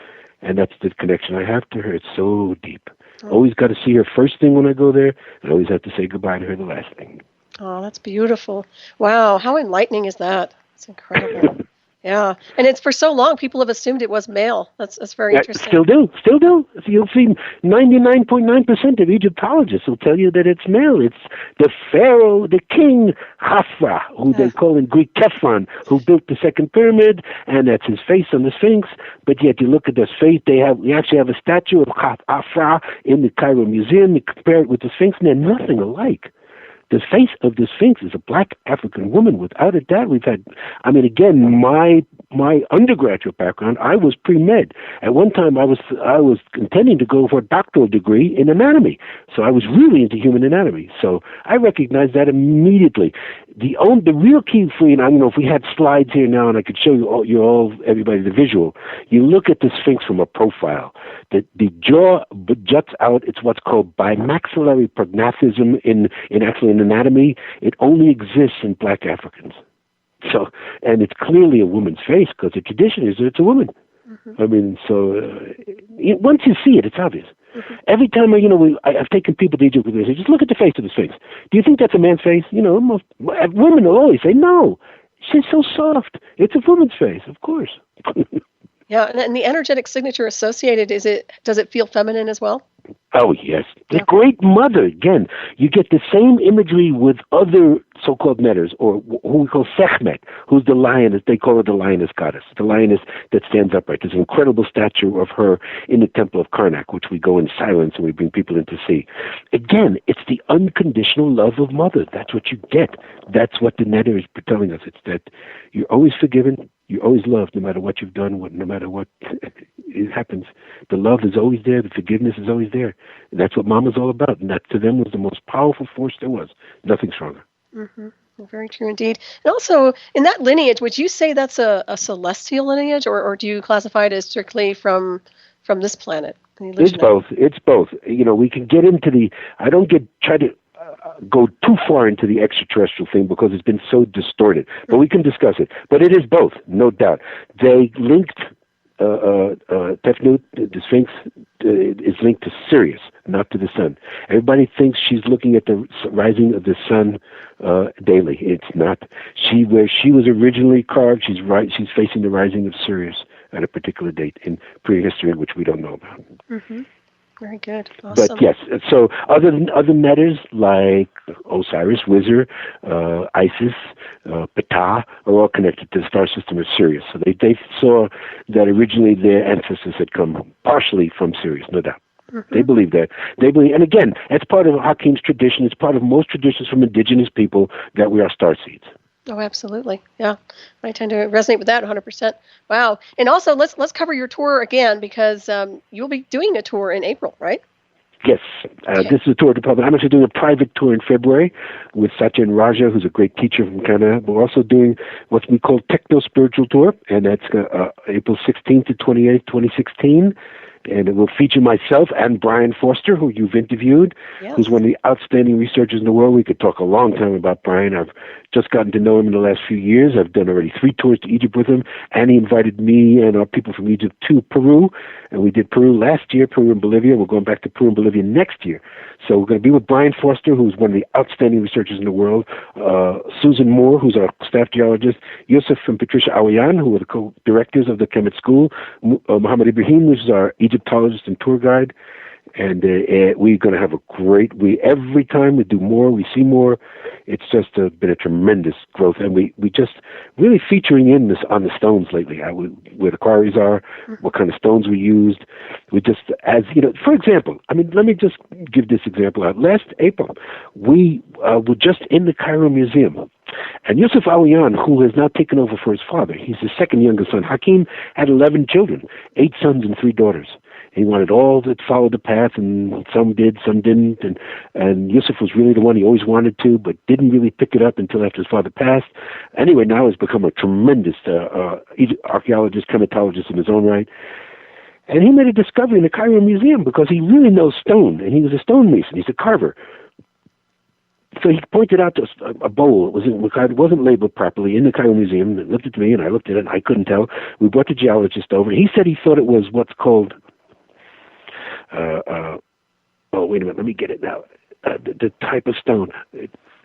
and that's the connection I have to her. It's so deep. Always got to see her first thing when I go there, and always have to say goodbye to her the last thing. Oh, that's beautiful. Wow, how enlightening is that? It's incredible. Yeah, and it's for so long people have assumed it was male. That's very interesting. Still do. So you'll see 99.9% of Egyptologists will tell you that it's male. It's the pharaoh, the king, Khafra, who they call in Greek Kefron, who built the second pyramid, and that's his face on the Sphinx. But yet you look at this face, we actually have a statue of Khafra in the Cairo Museum. You compare it with the Sphinx, and they're nothing alike. The face of the Sphinx is a black African woman, without a doubt. Again, my undergraduate background, I was pre-med. At one time, I was intending to go for a doctoral degree in anatomy. So I was really into human anatomy. So I recognized that immediately. The real key for you, and if we had slides here now, and I could show everybody the visual. You look at the Sphinx from a profile. The jaw juts out. It's what's called bimaxillary prognathism in anatomy. It only exists in black Africans. So, and it's clearly a woman's face because the tradition is that it's a woman. Mm-hmm. Once you see it, it's obvious. Mm-hmm. Every time I've taken people to Egypt, they say, just look at the face of the Sphinx. Do you think that's a man's face? Most women will always say, no, she's so soft. It's a woman's face, of course. Yeah, and the energetic signature associated, does it feel feminine as well? Oh, yes. The Great Mother, again, you get the same imagery with other so-called metas, or who we call Sekhmet, who's the lioness. They call her the lioness goddess, the lioness that stands upright. There's an incredible statue of her in the Temple of Karnak, which we go in silence and we bring people in to see. Again, it's the unconditional love of mother. That's what you get. That's what the Neder is telling us. It's that you're always forgiven, you're always loved, no matter what you've done, no matter what happens. The love is always there, the forgiveness is always there. And that's what Mama's all about. And that, to them, was the most powerful force there was. Nothing stronger. Mm-hmm. Very true indeed. And also, in that lineage, would you say that's a celestial lineage, or do you classify it as strictly from this planet? It's both. It's both. We can get into I don't try to go too far into the extraterrestrial thing because it's been so distorted. But we can discuss it. But it is both, no doubt. They linked Tefnut, the Sphinx, is linked to Sirius, not to the sun. Everybody thinks she's looking at the rising of the sun daily. It's not. Where she was originally carved, she's facing the rising of Sirius at a particular date in prehistory, which we don't know about. Mm-hmm. Very good. Awesome. But yes, so other metas like Osiris, Wizard, Isis, Ptah are all connected to the star system of Sirius. So they saw that originally their ancestors had come partially from Sirius, no doubt. Mm-hmm. They believe that. And again, that's part of Hakim's tradition. It's part of most traditions from indigenous people that we are starseeds. Oh, absolutely. Yeah. I tend to resonate with that 100%. Wow. And also, let's cover your tour again, because you'll be doing a tour in April, right? Yes, this is a tour to public. I'm actually doing a private tour in February with Satyen Raja, who's a great teacher from Canada. We're also doing what we call Techno-Spiritual Tour, and that's April 16th to 28th, 2016. And it will feature myself and Brian Foster, who you've interviewed, who's one of the outstanding researchers in the world. We could talk a long time about Brian. I've just gotten to know him in the last few years. I've done already 3 tours to Egypt with him, and he invited me and our people from Egypt to Peru. And we did Peru last year, Peru and Bolivia. We're going back to Peru and Bolivia next year. So we're going to be with Brian Foster, who's one of the outstanding researchers in the world, Susan Moore, who's our staff geologist, Yusuf and Patricia Awayan, who are the co-directors of the Kemet School, Muhammad Ibrahim, who's our Egyptologist and tour guide. And we're going to have a great, every time we do more, we see more. It's just been a tremendous growth. And we just really featuring in this on the stones lately, where the quarries are, what kind of stones we used. We just, as you know, for example, I mean, let me just give this example out. Last April, we were just in the Cairo Museum. And Yusuf Awayan, who has now taken over for his father, he's the second youngest son. Hakim had 11 children, 8 sons and 3 daughters. He wanted all to follow the path, and some did, some didn't. And Yusuf was really the one he always wanted to, but didn't really pick it up until after his father passed. Anyway, now he's become a tremendous archaeologist, chematologist in his own right. And he made a discovery in the Cairo Museum because he really knows stone, and he was a stonemason. He's a carver. So he pointed out to us a bowl. It wasn't labeled properly in the Cairo Museum. He looked at me, and I looked at it, and I couldn't tell. We brought the geologist over. He said he thought it was what's called wait a minute, let me get it now. The type of stone.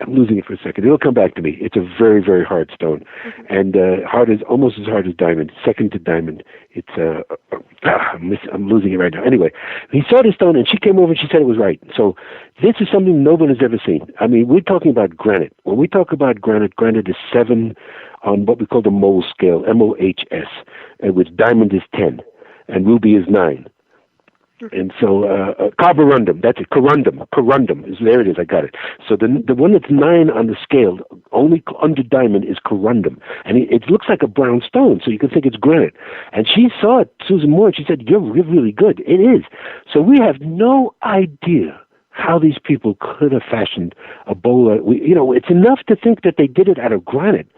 I'm losing it for a second. It'll come back to me. It's a very, very hard stone. And almost as hard as diamond, second to diamond. It's I'm losing it right now. Anyway, he saw the stone, and she came over and she said it was right. So this is something no one has ever seen. I mean, we're talking about granite. When we talk about granite is 7 on what we call the Mohs scale, MOHS, which diamond is 10, and ruby is 9. And so, carborundum, that's it, corundum, there it is, I got it. So the one that's 9 on the scale, only under diamond, is corundum. And it looks like a brown stone, so you can think it's granite. And she saw it, Susan Moore, and she said, you're really good. It is. So we have no idea how these people could have fashioned a bowl. It's enough to think that they did it out of granite,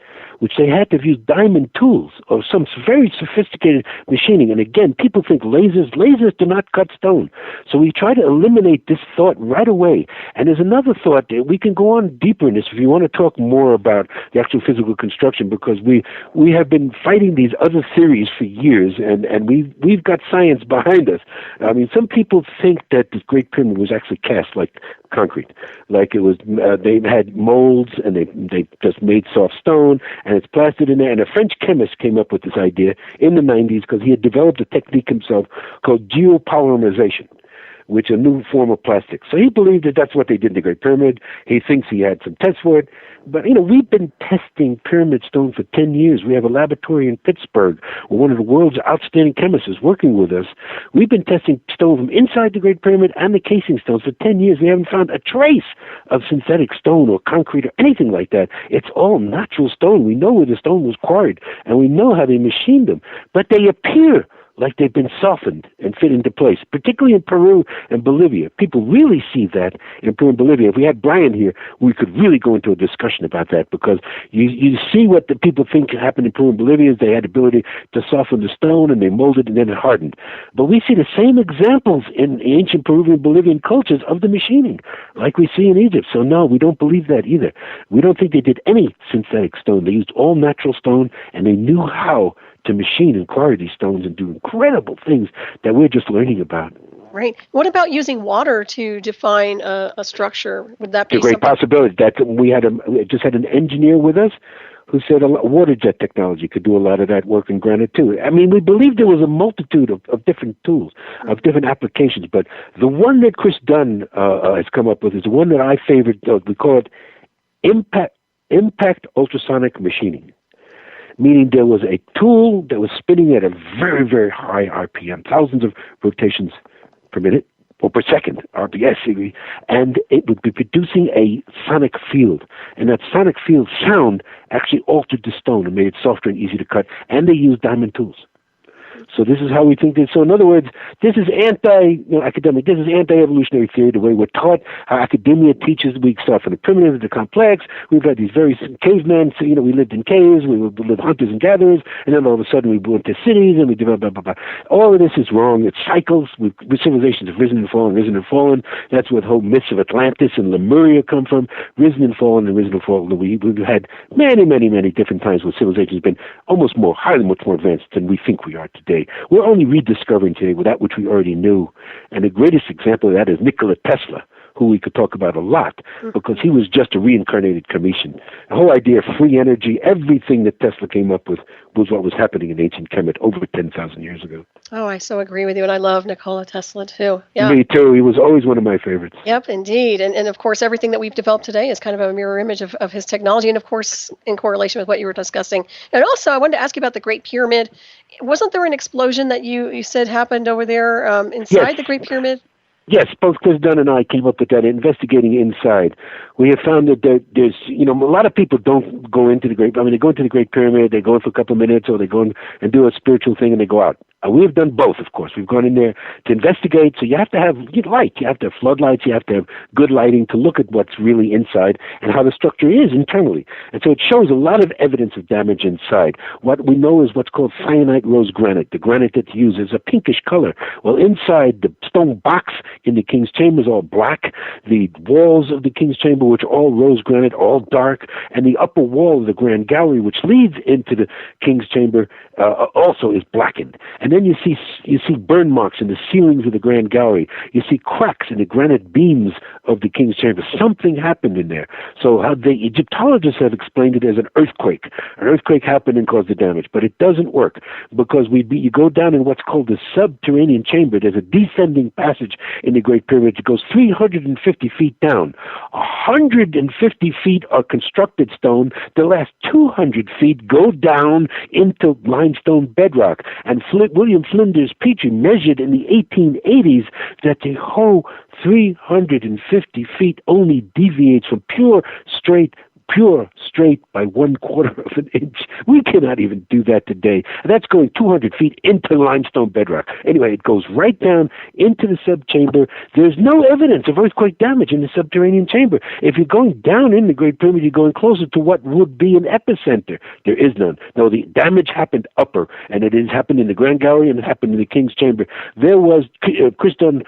which they had to have used diamond tools or some very sophisticated machining. And again, people think lasers do not cut stone. So we try to eliminate this thought right away. And there's another thought that we can go on deeper in this if you want to talk more about the actual physical construction, because we have been fighting these other theories for years, and we've got science behind us. I mean, some people think that this Great Pyramid was actually cast like concrete, like it was. They had molds and they just made soft stone, and it's plastered in there. And a French chemist came up with this idea in the 90s because he had developed a technique himself called geopolymerization, which is a new form of plastic. So he believed that that's what they did in the Great Pyramid. He thinks he had some tests for it. But, we've been testing pyramid stone for 10 years. We have a laboratory in Pittsburgh where one of the world's outstanding chemists is working with us. We've been testing stone from inside the Great Pyramid and the casing stones for 10 years. We haven't found a trace of synthetic stone or concrete or anything like that. It's all natural stone. We know where the stone was quarried, and we know how they machined them. But they appear like they've been softened and fit into place, particularly in Peru and Bolivia. People really see that in Peru and Bolivia. If we had Brian here, we could really go into a discussion about that, because you see what the people think happened in Peru and Bolivia is they had the ability to soften the stone, and they molded and then it hardened. But we see the same examples in ancient Peruvian and Bolivian cultures of the machining, like we see in Egypt. So no, we don't believe that either. We don't think they did any synthetic stone. They used all natural stone, and they knew how to machine and quarry these stones and do incredible things that we're just learning about. Right. What about using water to define a structure? Would that be a great possibility? That we just had an engineer with us who said a water jet technology could do a lot of that work in granite too. I mean, we believe there was a multitude of different tools, of different applications, but the one that Chris Dunn has come up with is the one that I favored. We call it impact ultrasonic machining. Meaning there was a tool that was spinning at a very, very high RPM, thousands of rotations per minute, or per second, RPS, and it would be producing a sonic field. And that sonic field sound actually altered the stone and made it softer and easy to cut, and they used diamond tools. So this is how we think this. So in other words, this is academic. This is anti-evolutionary theory, the way we're taught, how academia teaches. We start from the primitive to the complex. We've had these very cavemen. So, we lived in caves. We lived hunters and gatherers. And then all of a sudden we went to cities and we developed blah, blah, blah. All of this is wrong. It's cycles. Civilizations have risen and fallen, risen and fallen. That's where the whole myths of Atlantis and Lemuria come from. Risen and fallen and risen and fallen. We've had many, many, many different times where civilization has been highly much more advanced than we think we are today. We're only rediscovering today that which we already knew. And the greatest example of that is Nikola Tesla, who we could talk about a lot, because he was just a reincarnated Cometian. The whole idea of free energy, everything that Tesla came up with was what was happening in ancient Kemet over 10,000 years ago. Oh, I so agree with you, and I love Nikola Tesla too. Yeah. Me too. He was always one of my favorites. Yep, indeed. And of course, everything that we've developed today is kind of a mirror image of his technology, and of course, in correlation with what you were discussing. And also, I wanted to ask you about the Great Pyramid. Wasn't there an explosion that you said happened over there inside the Great Pyramid? Yes, both Chris Dunn and I came up with that, investigating inside. We have found that there's, a lot of people don't go into the Great Pyramid, they go in for a couple of minutes, or they go in and do a spiritual thing and they go out. We have done both, of course. We've gone in there to investigate, so you have to have light. You have to have floodlights. You have to have good lighting to look at what's really inside and how the structure is internally. And so it shows a lot of evidence of damage inside. What we know is what's called cyanite rose granite. The granite that's used is a pinkish color. Well, inside the stone box in the King's Chamber is all black. The walls of the King's Chamber, which are all rose granite, all dark. And the upper wall of the Grand Gallery, which leads into the King's Chamber, also is blackened. And then you see burn marks in the ceilings of the Grand Gallery. You see cracks in the granite beams of the King's Chamber. Something happened in there. So how the Egyptologists have explained it as an earthquake. An earthquake happened and caused the damage. But it doesn't work, because you go down in what's called the subterranean chamber. There's a descending passage in the Great Pyramid. It goes 350 feet down. 150 feet are constructed stone. The last 200 feet go down into limestone bedrock. And William Flinders Petrie measured in the 1880s that the whole 350 feet only deviates from pure straight by 1/4 of an inch. We cannot even do that today. That's going 200 feet into limestone bedrock. Anyway, it goes right down into the subchamber. There's no evidence of earthquake damage in the subterranean chamber. If you're going down in the Great Pyramid, you're going closer to what would be an epicenter. There is none. No, the damage happened upper, and it has happened in the Grand Gallery, and it happened in the King's Chamber. There was, Chris Dunn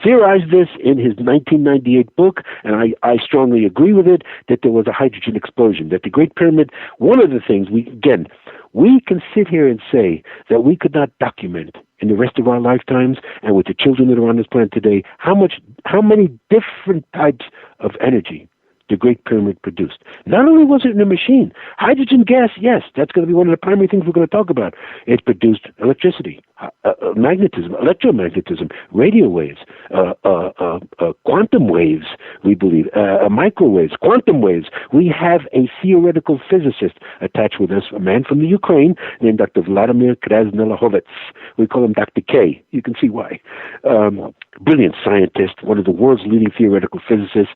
theorized this in his 1998 book, and I strongly agree with it, that there was a hydrogen explosion, that the Great Pyramid, one of the things we can sit here and say that we could not document in the rest of our lifetimes and with the children that are on this planet today how many different types of energy the Great Pyramid produced. Not only was it in a machine, hydrogen gas, yes, that's going to be one of the primary things we're going to talk about. It produced electricity, magnetism, electromagnetism, radio waves, quantum waves, we believe, microwaves, quantum waves. We have a theoretical physicist attached with us, a man from the Ukraine named Dr. Vladimir Krasnolahovets. We call him Dr. K. You can see why. Brilliant scientist, one of the world's leading theoretical physicists.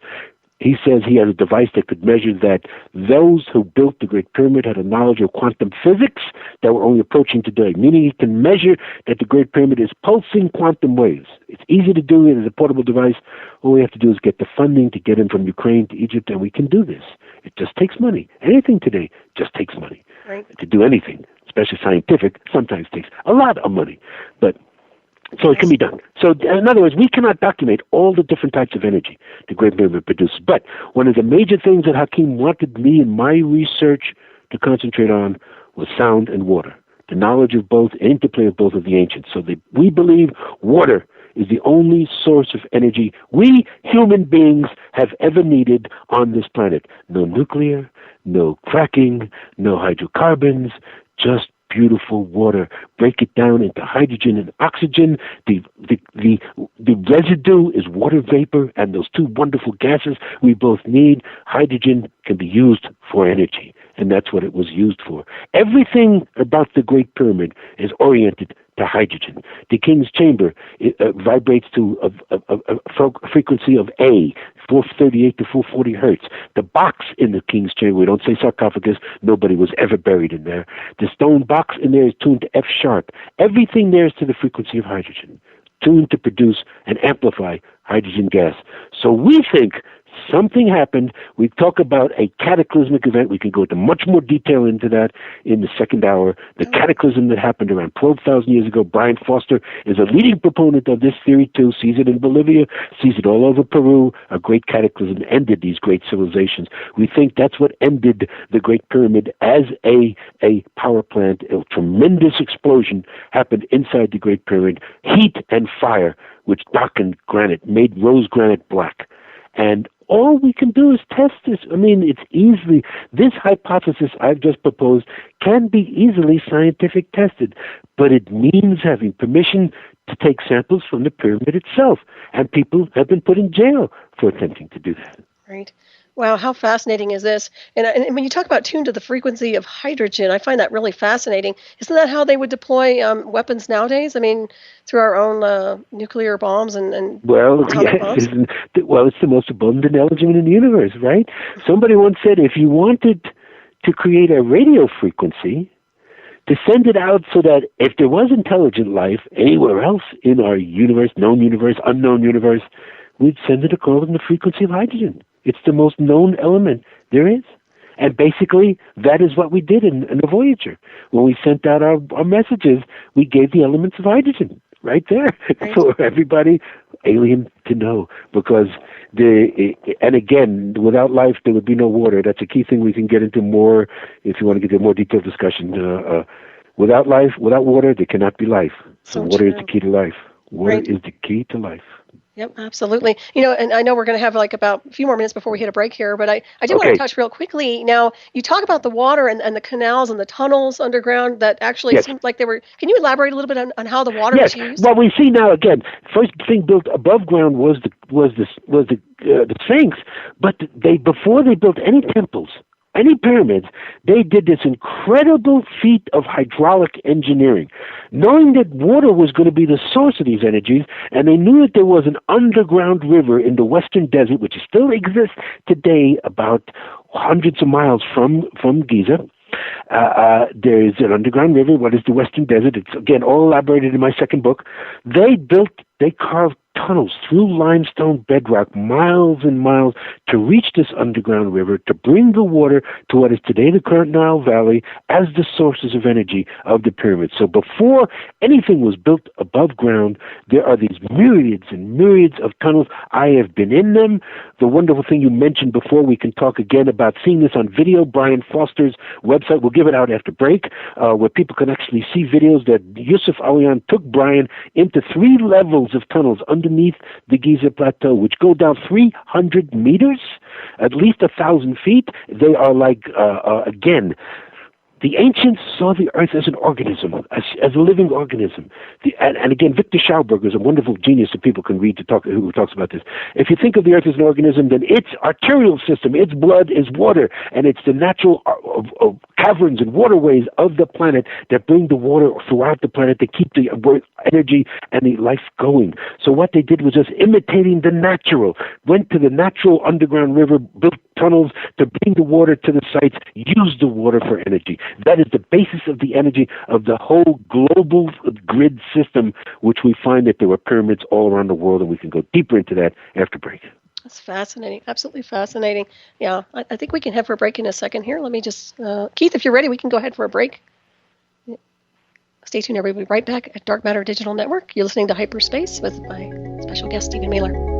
He says he has a device that could measure that those who built the Great Pyramid had a knowledge of quantum physics that we're only approaching today, meaning he can measure that the Great Pyramid is pulsing quantum waves. It's easy to do. It is a portable device. All we have to do is get the funding to get him from Ukraine to Egypt, and we can do this. It just takes money. Anything today just takes money. Right. To do anything, especially scientific, sometimes takes a lot of money. So it can be done. So in other words, we cannot document all the different types of energy the Great Pyramid produced. But one of the major things that Hakim wanted me in my research to concentrate on was sound and water, the knowledge of both, interplay of both of the ancients. So we believe water is the only source of energy we human beings have ever needed on this planet. No nuclear, no cracking, no hydrocarbons, just beautiful water. Break it down into hydrogen and oxygen. The residue is water vapor, and those two wonderful gases we both need. Hydrogen can be used for energy, and that's what it was used for. Everything about the Great Pyramid is oriented to to hydrogen. The King's chamber vibrates to a frequency of A, 438 to 440 hertz. The box in the King's chamber, we don't say sarcophagus, nobody was ever buried in there. The stone box in there is tuned to F sharp. Everything there is to the frequency of hydrogen, tuned to produce and amplify hydrogen gas. So we think something happened. We talk about a cataclysmic event. We can go into much more detail into that in the second hour. The cataclysm that happened around 12,000 years ago. Brian Foster is a leading proponent of this theory too, sees it in Bolivia, sees it all over Peru. A great cataclysm ended these great civilizations. We think that's what ended the Great Pyramid as a power plant. A tremendous explosion happened inside the Great Pyramid. Heat and fire, which darkened granite, made rose granite black. And all we can do is test this. I mean, it's easily, this hypothesis I've just proposed can be easily scientific tested, but it means having permission to take samples from the pyramid itself. And people have been put in jail for attempting to do that. Right. Wow, how fascinating is this? And when you talk about tuned to the frequency of hydrogen, I find that really fascinating. Isn't that how they would deploy weapons nowadays? I mean, through our own nuclear bombs and atomic bombs? Well, it's the most abundant element in the universe, right? Somebody once said if you wanted to create a radio frequency, to send it out so that if there was intelligent life anywhere else in our universe, known universe, unknown universe, we'd send it across in the frequency of hydrogen. It's the most known element there is. And basically, that is what we did in the Voyager. When we sent out our messages, we gave the elements of hydrogen right there for everybody alien to know. Because, and again, without life, there would be no water. That's a key thing we can get into more if you want to get into a more detailed discussion. Without life, without water, there cannot be life. So water is the key to life. Water is the key to life. Yep, absolutely. You know, and I know we're going to have like about a few more minutes before we hit a break here, but I did want to touch real quickly. Now, you talk about the water and the canals and the tunnels underground that actually seemed like they were. Can you elaborate a little bit on how the water was used? Well, we see now again. First thing built above ground was the Sphinx, but before they built any temples, any pyramids, they did this incredible feat of hydraulic engineering, knowing that water was going to be the source of these energies, and they knew that there was an underground river in the western desert, which still exists today about hundreds of miles from Giza. There is an underground river. What is the western desert? It's, again, all elaborated in my second book. They carved tunnels through limestone bedrock, miles and miles, to reach this underground river, to bring the water to what is today the current Nile Valley as the sources of energy of the pyramids. So before anything was built above ground, there are these myriads and myriads of tunnels. I have been in them. The wonderful thing you mentioned before, we can talk again about seeing this on video. Brian Foster's website, we'll give it out after break, where people can actually see videos that Yusuf Alian took Brian into 3 levels of tunnels underneath the Giza Plateau, which go down 300 meters, at least 1,000 feet. They are like, again, the ancients saw the earth as an organism, as a living organism. And again, Victor Schauberger is a wonderful genius that people can read who talks about this. If you think of the earth as an organism, then its arterial system, its blood is water, and it's the natural caverns and waterways of the planet that bring the water throughout the planet to keep the energy and the life going. So what they did was just imitating the natural, went to the natural underground river, built tunnels to bring the water to the sites, used the water for energy. That is the basis of the energy of the whole global grid system, which we find that there were pyramids all around the world, and we can go deeper into that after break. That's fascinating. Absolutely fascinating. Yeah, I think we can head for a break in a second here. Let me just, Keith, if you're ready, we can go ahead for a break. Stay tuned, everybody. We'll be right back at Dark Matter Digital Network. You're listening to Hyperspace with my special guest, Stephen Mehler.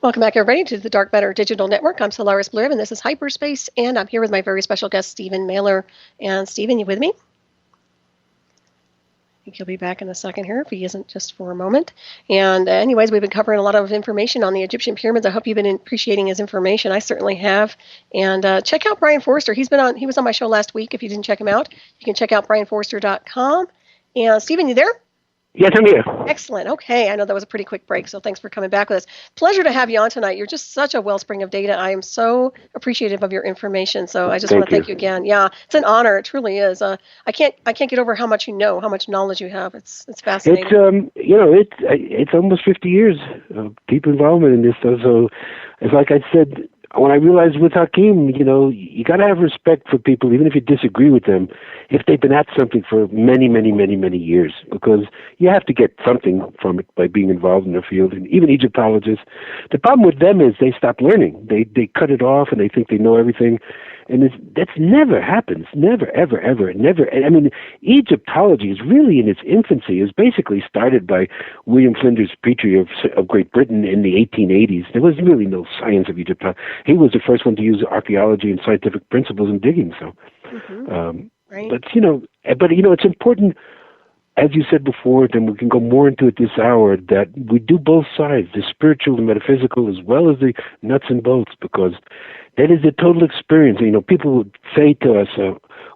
Welcome back, everybody, to the Dark Matter Digital Network. I'm Solaris BlueRaven. This is Hyperspace, and I'm here with my very special guest, Stephen Mehler. And Stephen, you with me? I think he'll be back in a second here, if he isn't just for a moment. And anyways, we've been covering a lot of information on the Egyptian pyramids. I hope you've been appreciating his information. I certainly have. And check out Brian Forrester. He was on my show last week. If you didn't check him out, you can check out brianforrester.com. And Stephen, you there? Yes, I'm here. Excellent. Okay. I know that was a pretty quick break, so thanks for coming back with us. Pleasure to have you on tonight. You're just such a wellspring of data. I am so appreciative of your information, so I just want to thank you again. Yeah, it's an honor. It truly is. I can't get over how much you know, how much knowledge you have. It's fascinating. It's almost 50 years of deep involvement in this. So it's like I said, when I realized with Hakim, you got to have respect for people, even if you disagree with them, if they've been at something for many, many, many, many years, because you have to get something from it by being involved in the field. And even Egyptologists, the problem with them is they stop learning. They cut it off and they think they know everything. And that's never happens. Never, ever, ever. Never. I mean, Egyptology is really in its infancy. It was basically started by William Flinders Petrie of Great Britain in the 1880s. There was really no science of Egyptology. He was the first one to use archaeology and scientific principles in digging. So, right. But it's important, as you said before, then we can go more into it this hour, that we do both sides, the spiritual and metaphysical, as well as the nuts and bolts, because that is the total experience. People would say to us,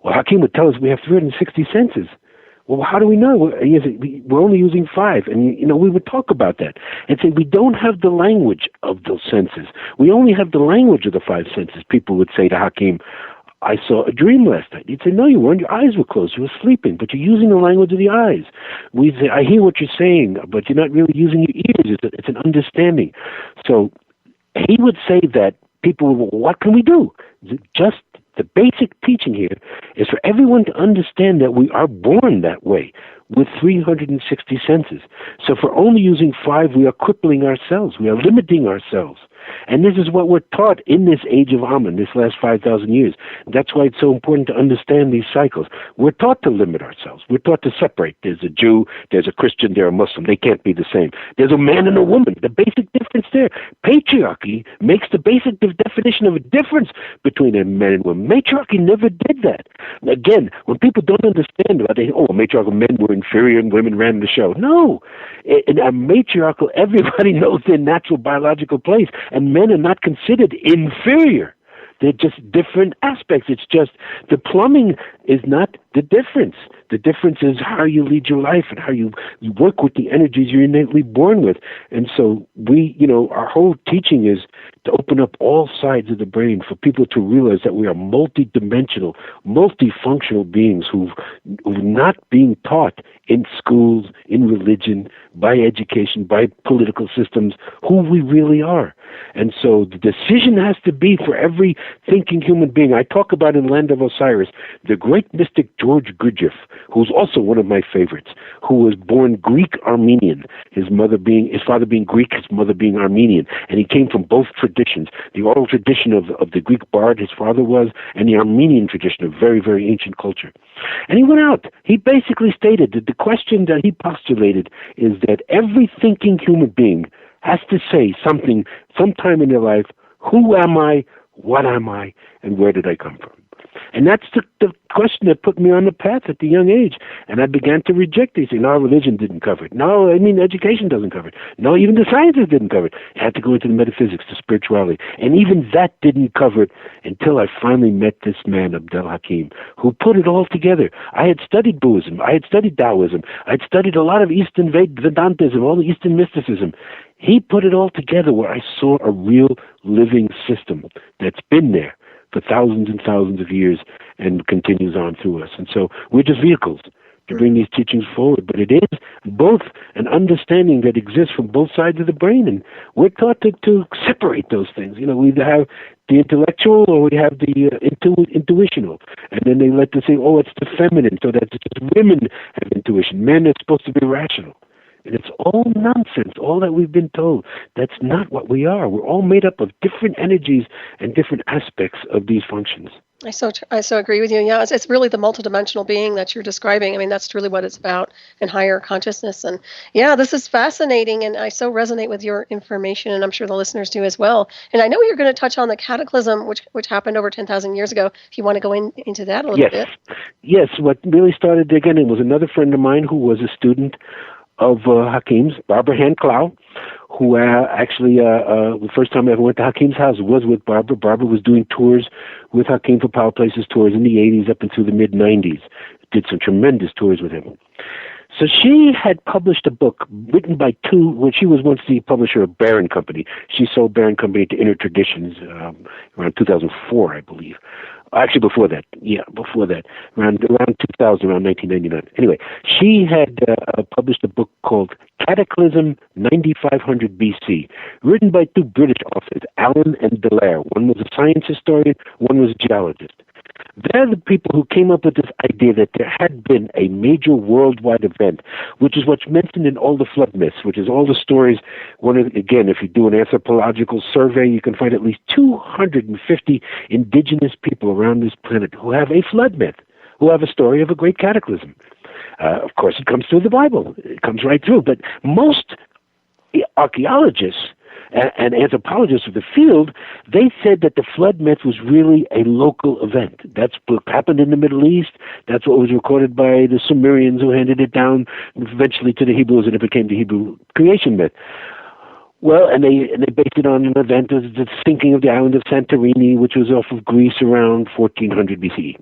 well, Hakim would tell us we have 360 senses. Well, how do we know? We're only using 5. And, we would talk about that and say we don't have the language of those senses. We only have the language of the 5 senses. People would say to Hakim, I saw a dream last night. He'd say, no, you weren't. Your eyes were closed. You were sleeping, but you're using the language of the eyes. We'd say, I hear what you're saying, but you're not really using your ears. It's an understanding. So he would say that people, what can we do? Just the basic teaching here is for everyone to understand that we are born that way with 360 senses. So for only using 5, we are crippling ourselves. We are limiting ourselves. And this is what we're taught in this age of Amun, this last 5,000 years. That's why it's so important to understand these cycles. We're taught to limit ourselves. We're taught to separate. There's a Jew, there's a Christian, there's a Muslim. They can't be the same. There's a man and a woman. The basic difference there. Patriarchy makes the basic definition of a difference between a man and woman. Matriarchy never did that. Again, when people don't understand about it, matriarchal men were inferior and women ran the show. No. In a matriarchal, everybody knows their natural biological place. And men are not considered inferior. They're just different aspects. It's just the plumbing is not the difference. The difference is how you lead your life and how you work with the energies you're innately born with. And so our whole teaching is to open up all sides of the brain for people to realize that we are multidimensional, multifunctional beings who've not being taught in schools, in religion, by education, by political systems, who we really are. And so the decision has to be for every thinking human being. I talk about in Land of Osiris, the great mystic George Gurdjieff, who's also one of my favorites, who was born Greek-Armenian, his father being Greek, his mother being Armenian, and he came from both traditions, the oral tradition of the Greek bard, his father was, and the Armenian tradition of very, very ancient culture. And he went out. He basically stated that the question that he postulated is that every thinking human being has to say something sometime in their life, who am I, what am I, and where did I come from? And that's the question that put me on the path at the young age. And I began to reject it. Say, no, religion didn't cover it. No, education doesn't cover it. No, even the sciences didn't cover it. I had to go into the metaphysics, the spirituality. And even that didn't cover it until I finally met this man, Abdel Hakim, who put it all together. I had studied Buddhism. I had studied Taoism. I had studied a lot of Eastern Vedantism, all the Eastern mysticism. He put it all together where I saw a real living system that's been there for thousands and thousands of years and continues on through us. And so we're just vehicles to bring these teachings forward. But it is both an understanding that exists from both sides of the brain, and we're taught to separate those things. We either have the intellectual or we have the intuitional. And then they like to say, it's the feminine, so that just women have intuition. Men are supposed to be rational. And it's all nonsense, all that we've been told. That's not what we are. We're all made up of different energies and different aspects of these functions. I so agree with you. Yeah, it's really the multidimensional being that you're describing. I mean, that's really what it's about, and higher consciousness. And yeah, this is fascinating, and I so resonate with your information, and I'm sure the listeners do as well. And I know you're going to touch on the cataclysm, which happened over 10,000 years ago. If you want to go into that a little bit. Yes, what really started again, it was another friend of mine who was a student of Hakim's, Barbara Hand-Clow, who actually, the first time I ever went to Hakim's house was with Barbara. Barbara was doing tours with Hakim for Power Places tours in the 80s up into the mid-90s. Did some tremendous tours with him. So she had published a book written by when she was once the publisher of Barron Company. She sold Barron Company to Inner Traditions around 2004, I believe. Actually, before that. Around 2000, around 1999. Anyway, she had published a book called Cataclysm 9500 BC, written by two British authors, Allen and Delaire. One was a science historian, one was a geologist. They're the people who came up with this idea that there had been a major worldwide event, which is what's mentioned in all the flood myths, which is all the stories. Again, if you do an anthropological survey, you can find at least 250 indigenous people around this planet who have a flood myth, who have a story of a great cataclysm. Of course, it comes through the Bible. It comes right through. But most archaeologists and anthropologists of the field, they said that the flood myth was really a local event. That's what happened in the Middle East. That's what was recorded by the Sumerians, who handed it down eventually to the Hebrews, and it became the Hebrew creation myth. Well, and they based it on an event of the sinking of the island of Santorini, which was off of Greece around 1400 BCE.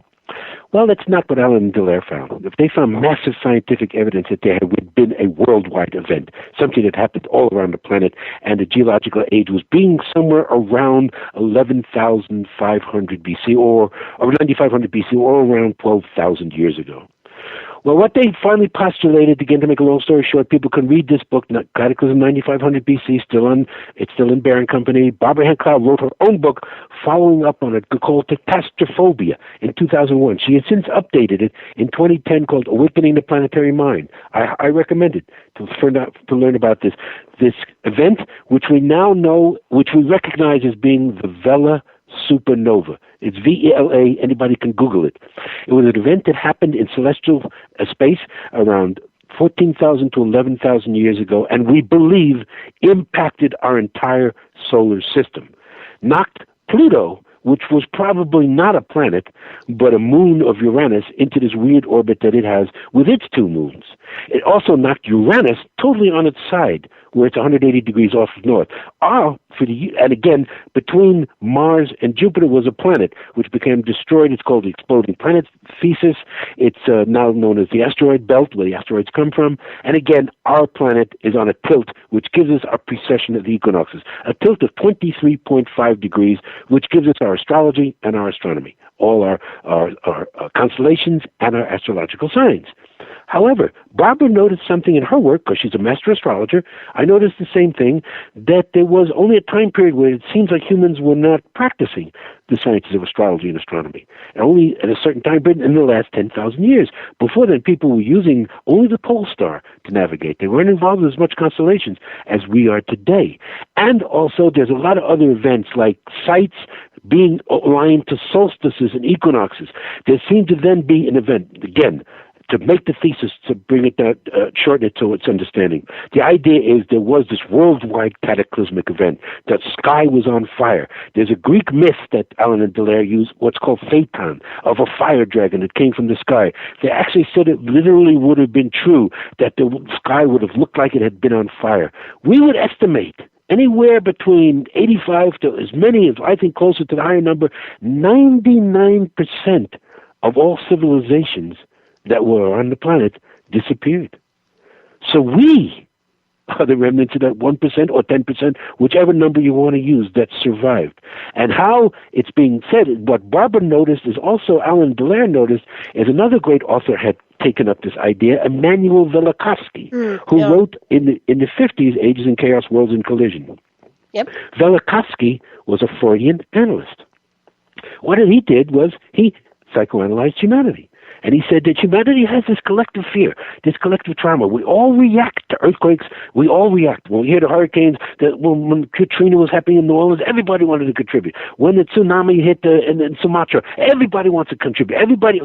Well, that's not what Allen and Delaire found. If they found massive scientific evidence that there had been a worldwide event, something that happened all around the planet, and the geological age was being somewhere around 11,500 BC or 9,500 BC or around 12,000 years ago. Well, what they finally postulated, again, to make a long story short, people can read this book, Cataclysm 9500 BC, it's still in Barron Company. Barbara Hand-Clow wrote her own book following up on it called Catastrophobia in 2001. She has since updated it in 2010 called Awakening the Planetary Mind. I recommend it to learn about this event, which we now know, which we recognize as being the Vela supernova. It's VELA. Anybody can Google it. It was an event that happened in celestial space around 14,000 to 11,000 years ago, and we believe impacted our entire solar system. Knocked Pluto, which was probably not a planet, but a moon of Uranus, into this weird orbit that it has with its two moons. It also knocked Uranus totally on its side, where it's 180 degrees off of north. And again, between Mars and Jupiter was a planet, which became destroyed. It's called the exploding planet thesis. It's now known as the asteroid belt, where the asteroids come from. And again, our planet is on a tilt, which gives us our precession of the equinoxes, a tilt of 23.5 degrees, which gives us our astrology and our astronomy, all our constellations and our astrological signs. However, Barbara noticed something in her work, because she's a master astrologer. I noticed the same thing, that there was only a time period where it seems like humans were not practicing the sciences of astrology and astronomy. And only at a certain time period in the last 10,000 years. Before then, people were using only the pole star to navigate. They weren't involved in as much constellations as we are today. And also, there's a lot of other events like sites being aligned to solstices and equinoxes. There seemed to then be an event, again, to make the thesis, to bring it down, shorten it to its understanding. The idea is there was this worldwide cataclysmic event. The sky was on fire. There's a Greek myth that Allen and Delaire use, what's called Phaeton, of a fire dragon that came from the sky. They actually said it literally would have been true, that the sky would have looked like it had been on fire. We would estimate anywhere between 85 to as many as, I think closer to the higher number, 99% of all civilizations that were on the planet disappeared. So we are the remnants of that 1% or 10%, whichever number you want to use, that survived. And how it's being said, what Barbara noticed is also Allen Delaire noticed, is another great author had taken up this idea, Immanuel Velikovsky, who wrote in the 50s, Ages in Chaos, Worlds in Collision. Yep. Velikovsky was a Freudian analyst. What he did was he psychoanalyzed humanity. And he said that humanity has this collective fear, this collective trauma. We all react to earthquakes. We all react. When we hear the hurricanes, when Katrina was happening in New Orleans, everybody wanted to contribute. When the tsunami hit in Sumatra, everybody wants to contribute.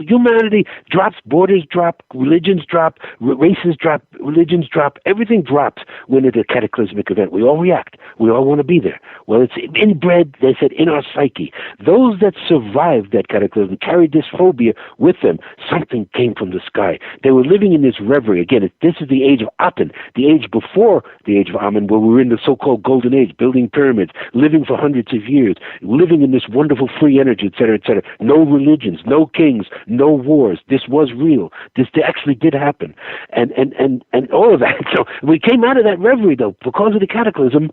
Humanity drops, borders drop, religions drop, races drop, religions drop. Everything drops when it's a cataclysmic event. We all react. We all want to be there. Well, it's inbred, they said, in our psyche. Those that survived that cataclysm carried this phobia with them. Something came from the sky. They were living in this reverie. Again, this is the age of Aten, the age before the age of Amen, where we were in the so-called golden age, building pyramids, living for hundreds of years, living in this wonderful free energy, etc., etc. No religions, no kings, no wars. This was real. This actually did happen. And all of that. So we came out of that reverie, though, because of the cataclysm.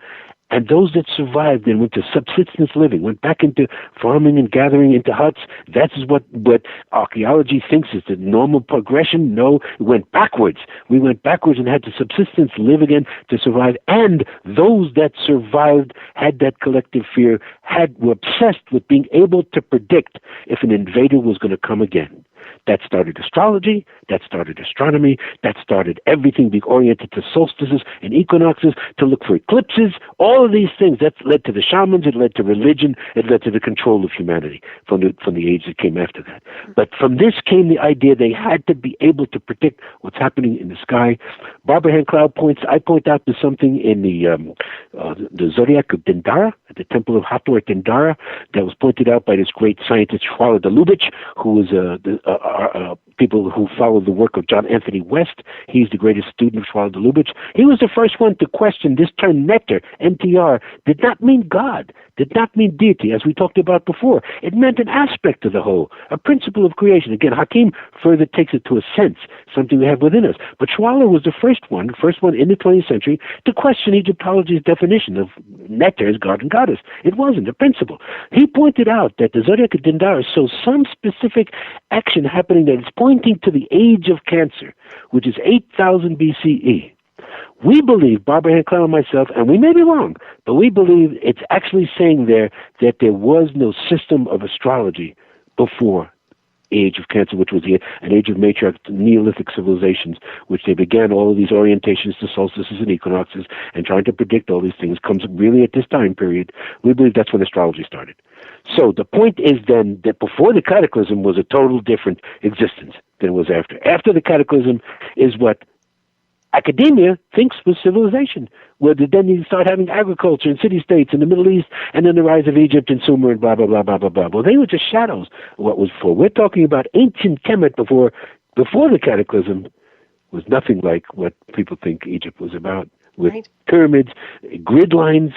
And those that survived and went to subsistence living, went back into farming and gathering into huts. That's what archaeology thinks is the normal progression. No, it went backwards. We went backwards and had to subsistence live again to survive. And those that survived had that collective fear, were obsessed with being able to predict if an invader was going to come again. That started astrology, that started astronomy, that started everything being oriented to solstices and equinoxes, to look for eclipses, all of these things. That led to the shamans, it led to religion, it led to the control of humanity from the age that came after that. But from this came the idea they had to be able to predict what's happening in the sky. Barbara Hand-Cloud I point out to something in the zodiac of Dendara, at the temple of Hathor at Dendara, that was pointed out by this great scientist, Schwaller de Lubitsch, who was people who followed the work of John Anthony West. He's the greatest student of Schwaller de Lubitsch. He was the first one to question this term neter, NTR, did not mean God, did not mean deity, as we talked about before. It meant an aspect of the whole, a principle of creation. Again, Hakim further takes it to a sense, something we have within us. But Schwaller was the first one in the 20th century to question Egyptology's definition of neter as God and goddess. It wasn't a principle. He pointed out that the zodiac of Dendara shows some specific action happening that is pointing to the age of Cancer, which is 8,000 BCE. We believe, Barbara Hand-Cloud and myself, and we may be wrong, but we believe it's actually saying there that there was no system of astrology before age of Cancer, which was an age of matriarch Neolithic civilizations, which they began all of these orientations to solstices and equinoxes and trying to predict all these things, comes really at this time period. We believe that's when astrology started. So the point is then that before the cataclysm was a total different existence than it was after. After the cataclysm is what academia thinks was civilization, where then you start having agriculture and city-states in the Middle East, and then the rise of Egypt and Sumer and blah, blah, blah, blah, blah, blah. Well, they were just shadows of what was before. We're talking about ancient Kemet before the cataclysm was nothing like what people think Egypt was about, with pyramids, grid lines,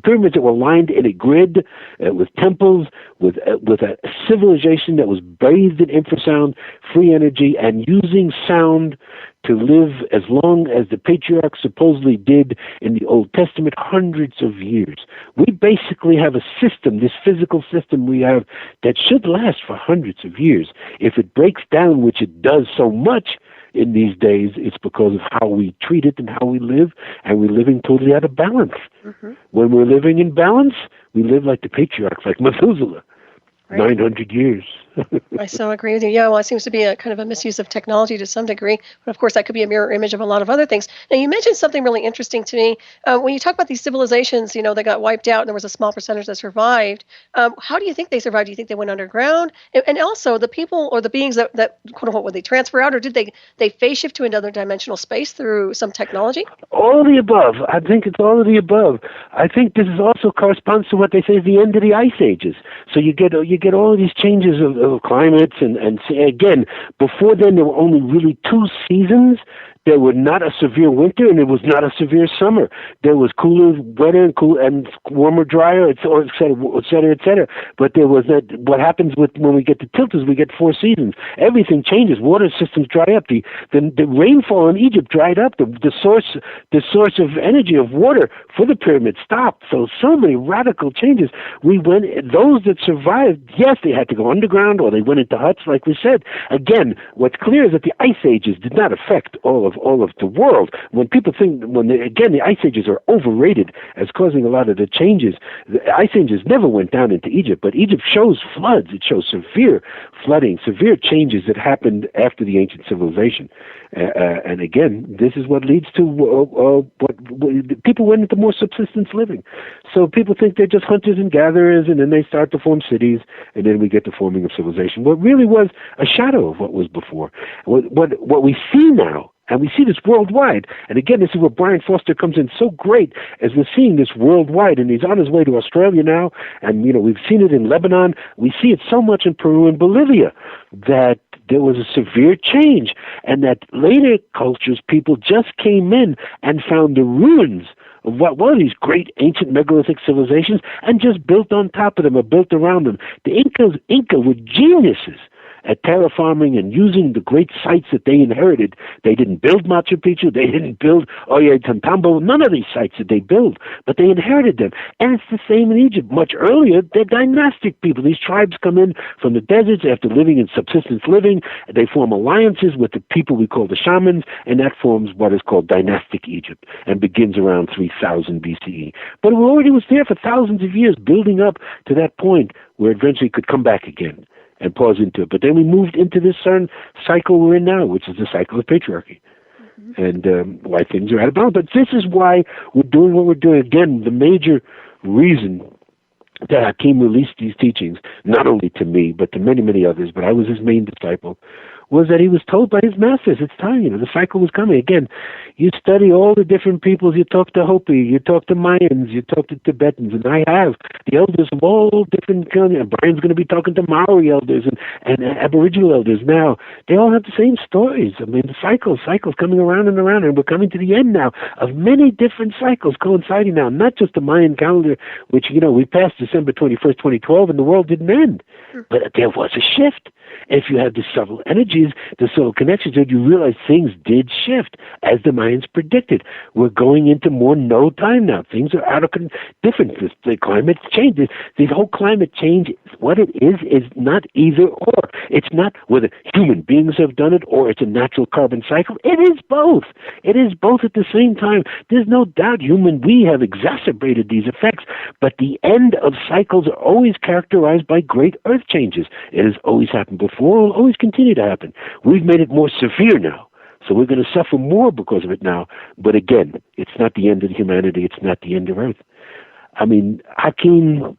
pyramids that were lined in a grid, with temples, with a civilization that was bathed in infrasound, free energy, and using sound to live as long as the patriarchs supposedly did in the Old Testament, hundreds of years. We basically have a system, this physical system we have, that should last for hundreds of years. If it breaks down, which it does so much in these days, it's because of how we treat it and how we live, and we're living totally out of balance. Mm-hmm. When we're living in balance, we live like the patriarchs, like Methuselah. Right. 900 years. I so agree with you. Yeah, well, it seems to be a kind of a misuse of technology to some degree, but of course that could be a mirror image of a lot of other things. Now, you mentioned something really interesting to me. When you talk about these civilizations, that got wiped out and there was a small percentage that survived, how do you think they survived? Do you think they went underground? And also, the people or the beings that quote-unquote, would they transfer out, or did they phase shift to another dimensional space through some technology? All of the above. I think it's all of the above. I think this is also corresponds to what they say is the end of the ice ages. So you get all of these changes of climates, and again, before then there were only really 2 seasons. There was not a severe winter, and there was not a severe summer. There was cooler, wetter, and warmer, drier, et cetera, et cetera. But there was that. What happens when we get to tilt is we get 4 seasons. Everything changes. Water systems dry up. The rainfall in Egypt dried up. The source of energy of water for the pyramids stopped. So many radical changes. Those that survived, yes, they had to go underground or they went into huts, like we said. Again, what's clear is that the ice ages did not affect all of all of the world. When people think, again, the ice ages are overrated as causing a lot of the changes. The ice ages never went down into Egypt, but Egypt shows floods. It shows severe flooding, severe changes that happened after the ancient civilization. And again, this is what leads to what people went into more subsistence living. So people think they're just hunters and gatherers, and then they start to form cities, and then we get the forming of civilization. What really was a shadow of what was before. What we see now, and we see this worldwide, and again, this is where Brian Foster comes in so great, as we're seeing this worldwide, and he's on his way to Australia now, and we've seen it in Lebanon, we see it so much in Peru and Bolivia, that there was a severe change, and that later cultures, people just came in and found the ruins of what were these great ancient megalithic civilizations and just built on top of them or built around them. The Inca were geniuses at terraforming and using the great sites that they inherited. They didn't build Machu Picchu, they didn't build Ollantaytambo, none of these sites did they build, but they inherited them. And it's the same in Egypt. Much earlier, they're dynastic people. These tribes come in from the deserts after living in subsistence living. They form alliances with the people we call the shamans, and that forms what is called dynastic Egypt and begins around 3000 BCE. But it already was there for thousands of years, building up to that point where it eventually could come back again and pause into it. But then we moved into this certain cycle we're in now, which is the cycle of patriarchy, and why things are out of balance. But this is why we're doing what we're doing. Again, the major reason that Hakim released these teachings, not only to me, but to many, many others, but I was his main disciple, was that he was told by his masters, it's time, the cycle was coming. Again, you study all the different peoples, you talk to Hopi, you talk to Mayans, you talk to Tibetans, and I have the elders of all different kinds. Brian's going to be talking to Maori elders and Aboriginal elders now. They all have the same stories. I mean, the cycles coming around, and we're coming to the end now of many different cycles coinciding now, not just the Mayan calendar, which, we passed December 21st, 2012, and the world didn't end. But there was a shift. If you have the subtle energies, the subtle connections, you realize things did shift as the Mayans predicted. We're going into more no time now. Things are out of different. The climate change. The whole climate change, what it is not either or. It's not whether human beings have done it or it's a natural carbon cycle. It is both. It is both at the same time. There's no doubt we have exacerbated these effects, but the end of cycles are always characterized by great earth changes. It has always happened before, will always continue to happen. We've made it more severe now, so we're going to suffer more because of it now. But again, it's not the end of humanity. It's not the end of Earth. I mean, Hakim,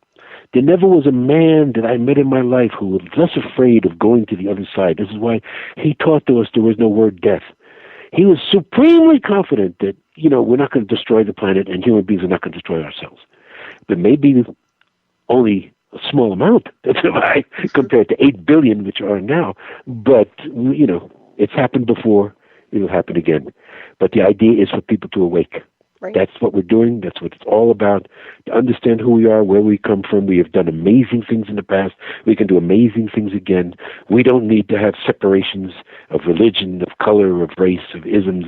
there never was a man that I met in my life who was less afraid of going to the other side. This is why he taught to us there was no word death. He was supremely confident that, we're not going to destroy the planet and human beings are not going to destroy ourselves. But maybe only a small amount compared to 8 billion, which are now. But, it's happened before. It'll happen again. But the idea is for people to awake. Right. That's what we're doing. That's what it's all about. To understand who we are, where we come from. We have done amazing things in the past. We can do amazing things again. We don't need to have separations of religion, of color, of race, of isms.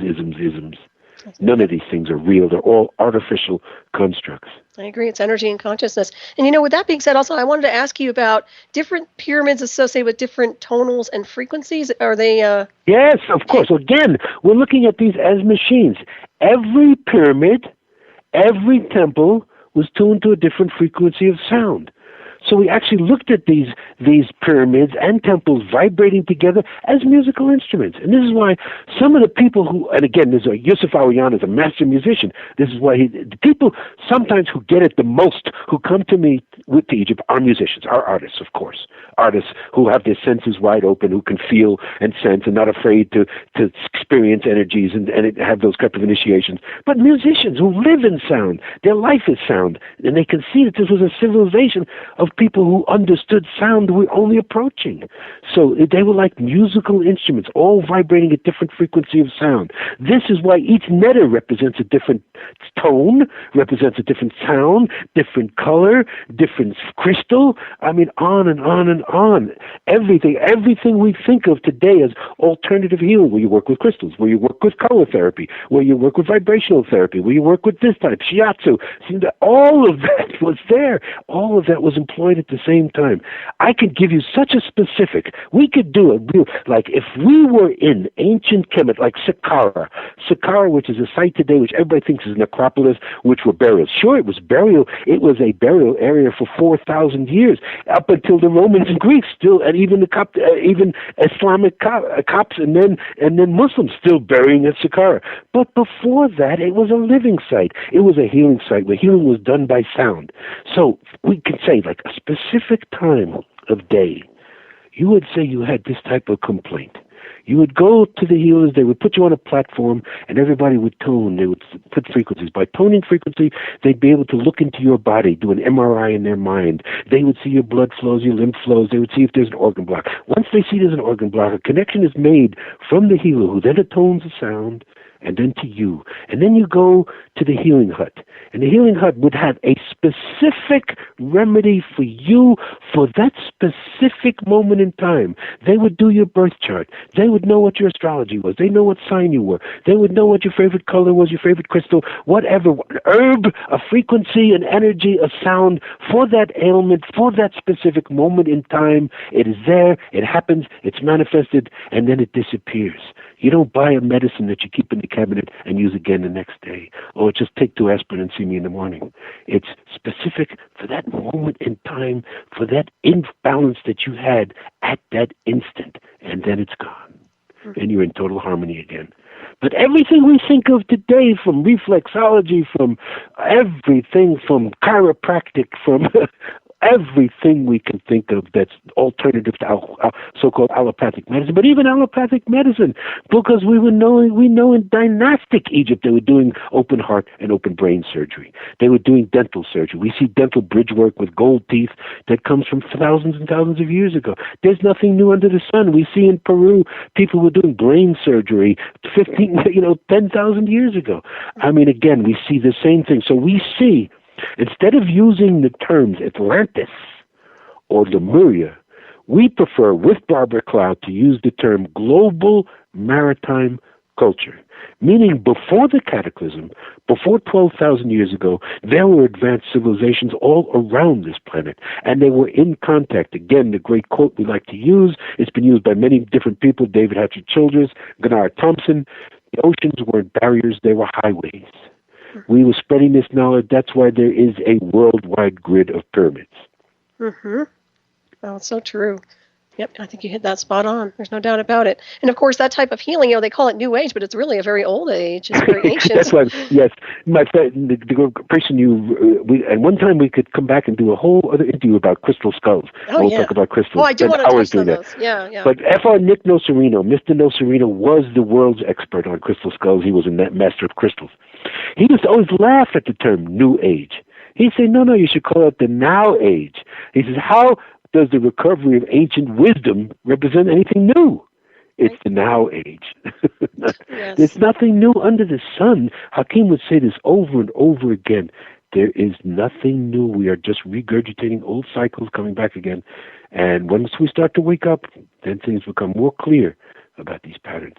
None of these things are real. They're all artificial constructs. I agree. It's energy and consciousness. And, with that being said, also, I wanted to ask you about different pyramids associated with different tonals and frequencies. Are they... Yes, of course. Again, we're looking at these as machines. Every pyramid, every temple was tuned to a different frequency of sound. So we actually looked at these pyramids and temples vibrating together as musical instruments. And this is why some of the people who, and again, Yusuf Aoyan is a master musician. This is why the people sometimes who get it the most, who come to me to Egypt, are musicians, are artists, of course. Artists who have their senses wide open, who can feel and sense and not afraid to experience energies and have those type of initiations. But musicians who live in sound, their life is sound, and they can see that this was a civilization of people who understood sound we're only approaching. So they were like musical instruments, all vibrating at different frequency of sound. This is why each letter represents a different tone, represents a different sound, different color, different crystal. I mean, on and on and on. Everything we think of today as alternative healing, where you work with crystals, where you work with color therapy, where you work with vibrational therapy, where you work with this type, shiatsu. See, all of that was there. All of that was employed employed at the same time. I could give you such a specific. We could do it. Like if we were in ancient Kemet, like Saqqara, which is a site today which everybody thinks is a necropolis, which were burials. Sure, it was burial. It was a burial area for 4,000 years, up until the Romans and Greeks still, and even even Islamic Copts, and then Muslims still burying at Saqqara. But before that, it was a living site. It was a healing site where healing was done by sound. So we could say, like a specific time of day, you would say you had this type of complaint. You would go to the healers, they would put you on a platform, and everybody would tone. They would put frequencies. By toning frequency, they'd be able to look into your body, do an MRI in their mind. They would see your blood flows, your lymph flows. They would see if there's an organ block. Once they see there's an organ block, a connection is made from the healer, who then atones the sound, and then to you. And then you go to the healing hut. And the healing hut would have a specific remedy for you for that specific moment in time. They would do your birth chart. They would know what your astrology was. They know what sign you were. They would know what your favorite color was, your favorite crystal, whatever, an herb, a frequency, an energy, a sound for that ailment, for that specific moment in time. It is there, it happens, it's manifested, and then it disappears. You don't buy a medicine that you keep in the cabinet and use again the next day. Or just take 2 aspirin and see me in the morning. It's specific for that moment in time, for that imbalance that you had at that instant. And then it's gone. And you're in total harmony again. But everything we think of today, from reflexology, from everything, from chiropractic, from everything we can think of that's alternative to so-called allopathic medicine, but even allopathic medicine, because we know in dynastic Egypt they were doing open heart and open brain surgery. They were doing dental surgery. We see dental bridge work with gold teeth that comes from thousands and thousands of years ago. There's nothing new under the sun. We see in Peru people were doing brain surgery 10,000 years ago. I mean, again, we see the same thing. So we see, instead of using the terms Atlantis or Lemuria, we prefer, with Barbara Cloud, to use the term global maritime culture, meaning before the cataclysm, before 12,000 years ago, there were advanced civilizations all around this planet, and they were in contact. Again, the great quote we like to use, it's been used by many different people, David Hatcher Childress, Gunnar Thompson, the oceans weren't barriers, they were highways. We were spreading this knowledge. That's why there is a worldwide grid of pyramids. Mm-hmm. Oh, it's so true. Yep, I think you hit that spot on. There's no doubt about it. And of course, that type of healing, they call it New Age, but it's really a very old age. It's very ancient. That's why, yes. My friend, the person and one time we could come back and do a whole other interview about crystal skulls. Oh, we'll talk about crystals. Oh, I do want to touch on those. Yeah. But F.R. Nick Nocerino, Mr. Nocerino, was the world's expert on crystal skulls. He was a master of crystals. He used to always laugh at the term New Age. He'd say, no, you should call it the Now Age. He says, how does the recovery of ancient wisdom represent anything new? It's the Now Age. Yes. There's nothing new under the sun. Hakim would say this over and over again. There is nothing new. We are just regurgitating old cycles coming back again. And once we start to wake up, then things become more clear about these patterns.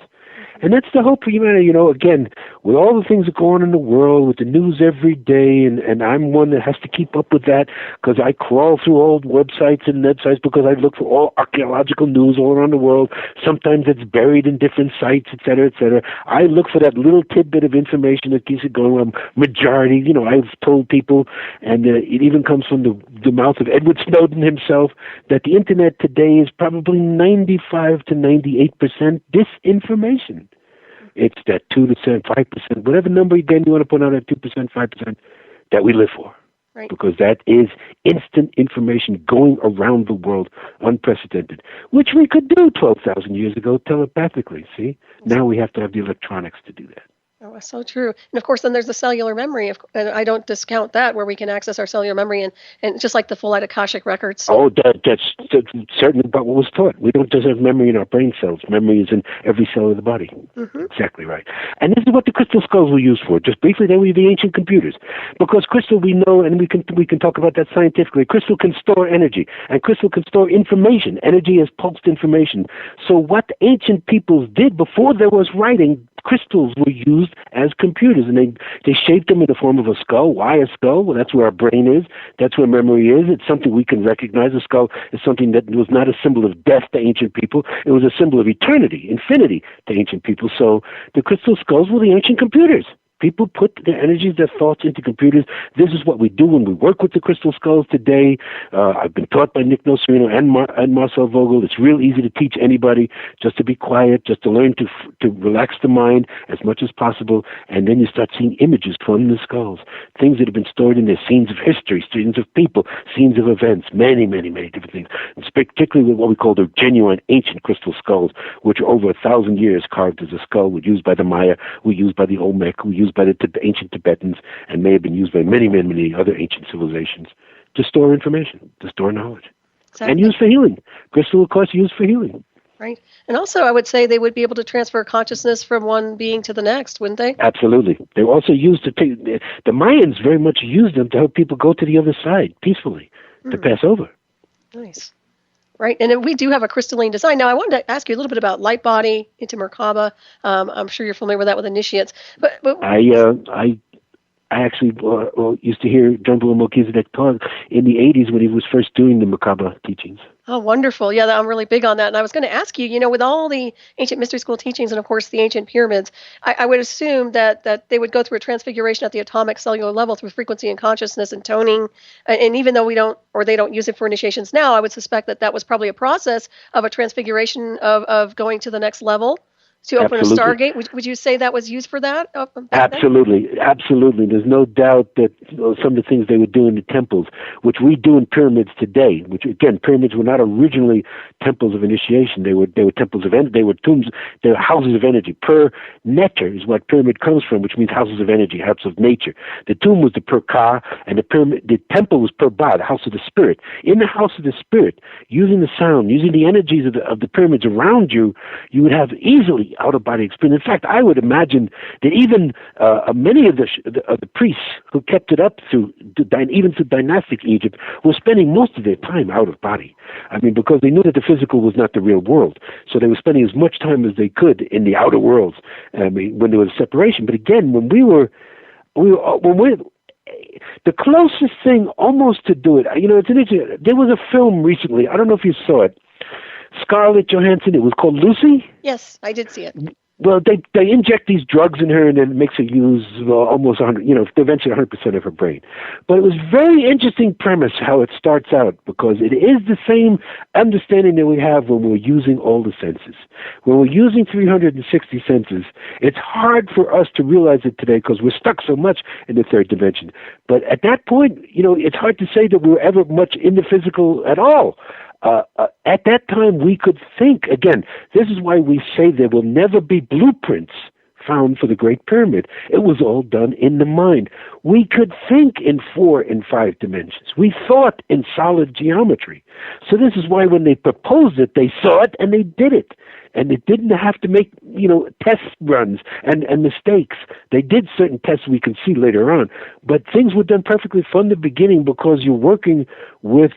And that's the hope for humanity. Again, with all the things that go on in the world, with the news every day, and I'm one that has to keep up with that because I crawl through old websites and websites because I look for all archaeological news all around the world. Sometimes it's buried in different sites, et cetera, et cetera. I look for that little tidbit of information that keeps it going. Majority, I've told people, and it even comes from the mouth of Edward Snowden himself, that the Internet today is probably 95 to 98% disinformation. It's that 2 to 5%, whatever number again you want to put on that 2%, 5% that we live for. Right. Because that is instant information going around the world, unprecedented, which we could do 12,000 years ago telepathically, see? Now we have to have the electronics to do that. Oh, that's so true. And of course, then there's the cellular memory, and I don't discount that, where we can access our cellular memory and just like the full Akashic records. So. Oh, that's certainly about what was taught. We don't just have memory in our brain cells. Memory is in every cell of the body. Mm-hmm. Exactly right. And this is what the crystal skulls were used for. Just briefly, they were the ancient computers. Because crystal, we know, and we can talk about that scientifically, crystal can store energy, and crystal can store information. Energy is pulsed information. So what ancient peoples did before there was writing, crystals were used as computers, and they shaped them in the form of a skull. Why a skull? Well, that's where our brain is. That's where memory is. It's something we can recognize. A skull is something that was not a symbol of death to ancient people. It was a symbol of eternity, infinity to ancient people. So the crystal skulls were the ancient computers. People put their energies, their thoughts into computers. This is what we do when we work with the crystal skulls today. I've been taught by Nick Nocerino and Marcel Vogel. It's real easy to teach anybody just to be quiet, just to learn to relax the mind as much as possible. And then you start seeing images from the skulls, things that have been stored in there, scenes of history, scenes of people, scenes of events, many, many, many different things. And particularly with what we call the genuine ancient crystal skulls, which are over 1,000 years carved as a skull, were used by the Maya, were used by the Olmec, were used by the ancient Tibetans, and may have been used by many, many, many other ancient civilizations to store information, to store knowledge. Exactly. And used for healing. Crystal, of course, used for healing. Right. And also, I would say they would be able to transfer consciousness from one being to the next, wouldn't they? Absolutely. They were also used to take, the Mayans very much used them to help people go to the other side peacefully, to pass over. Nice. Right, and we do have a crystalline design. Now, I wanted to ask you a little bit about light body into Merkaba. I'm sure you're familiar with that with initiates. But I actually used to hear John Paul Melchizedek talk in the 80s when he was first doing the Merkaba teachings. Oh, wonderful. Yeah, I'm really big on that. And I was going to ask you, with all the ancient mystery school teachings and, of course, the ancient pyramids, I would assume that they would go through a transfiguration at the atomic cellular level through frequency and consciousness and toning. And even though they don't use it for initiations now, I would suspect that was probably a process of a transfiguration of going to the next level. To open a Stargate, would you say that was used for that? Absolutely. There's no doubt that some of the things they would do in the temples, which we do in pyramids today, which again, pyramids were not originally temples of initiation. They were temples of energy. They were tombs. They were houses of energy. Per neter is what pyramid comes from, which means houses of energy, houses of nature. The tomb was the per ka, and the temple was per ba, the house of the spirit. In the house of the spirit, using the sound, using the energies of the pyramids around you, you would have easily out-of-body experience. In fact, I would imagine that even many of the priests who kept it up even through dynastic Egypt were spending most of their time out-of-body. I mean, because they knew that the physical was not the real world. So they were spending as much time as they could in the outer worlds, when there was separation. But again, when the closest thing almost to do it, it's an interesting, there was a film recently, I don't know if you saw it, Scarlett Johansson, it was called Lucy? Yes, I did see it. Well, they inject these drugs in her and then it makes her use almost 100, eventually 100% of her brain. But it was very interesting premise how it starts out, because it is the same understanding that we have when we're using all the senses. When we're using 360 senses, it's hard for us to realize it today because we're stuck so much in the third dimension. But at that point, it's hard to say that we were ever much in the physical at all. At that time, we could think, again, this is why we say there will never be blueprints found for the Great Pyramid. It was all done in the mind. We could think in 4 and 5 dimensions. We thought in solid geometry. So this is why when they proposed it, they saw it and they did it. And they didn't have to make, test runs and mistakes. They did certain tests we can see later on. But things were done perfectly from the beginning because you're working with,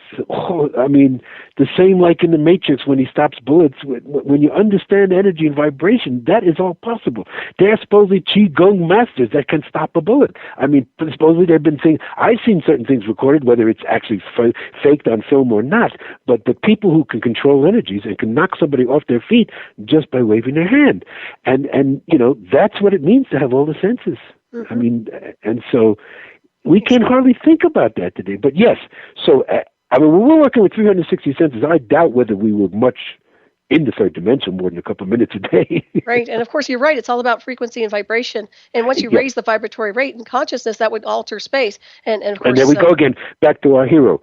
the same like in the Matrix when he stops bullets. When you understand energy and vibration, that is all possible. There are supposedly Qigong masters that can stop a bullet. Supposedly there have been things, I've seen certain things recorded, whether it's actually faked on film or not, but the people who can control energies and can knock somebody off their feet just by waving their hand. And that's what it means to have all the senses. Mm-hmm. And so we can hardly think about that today. But yes, so when we're working with 360 senses, I doubt whether we were much in the third dimension more than a couple of minutes a day. Right. And of course, you're right. It's all about frequency and vibration. And once you raise the vibratory rate and consciousness, that would alter space. And of course, and there we go again, back to our hero.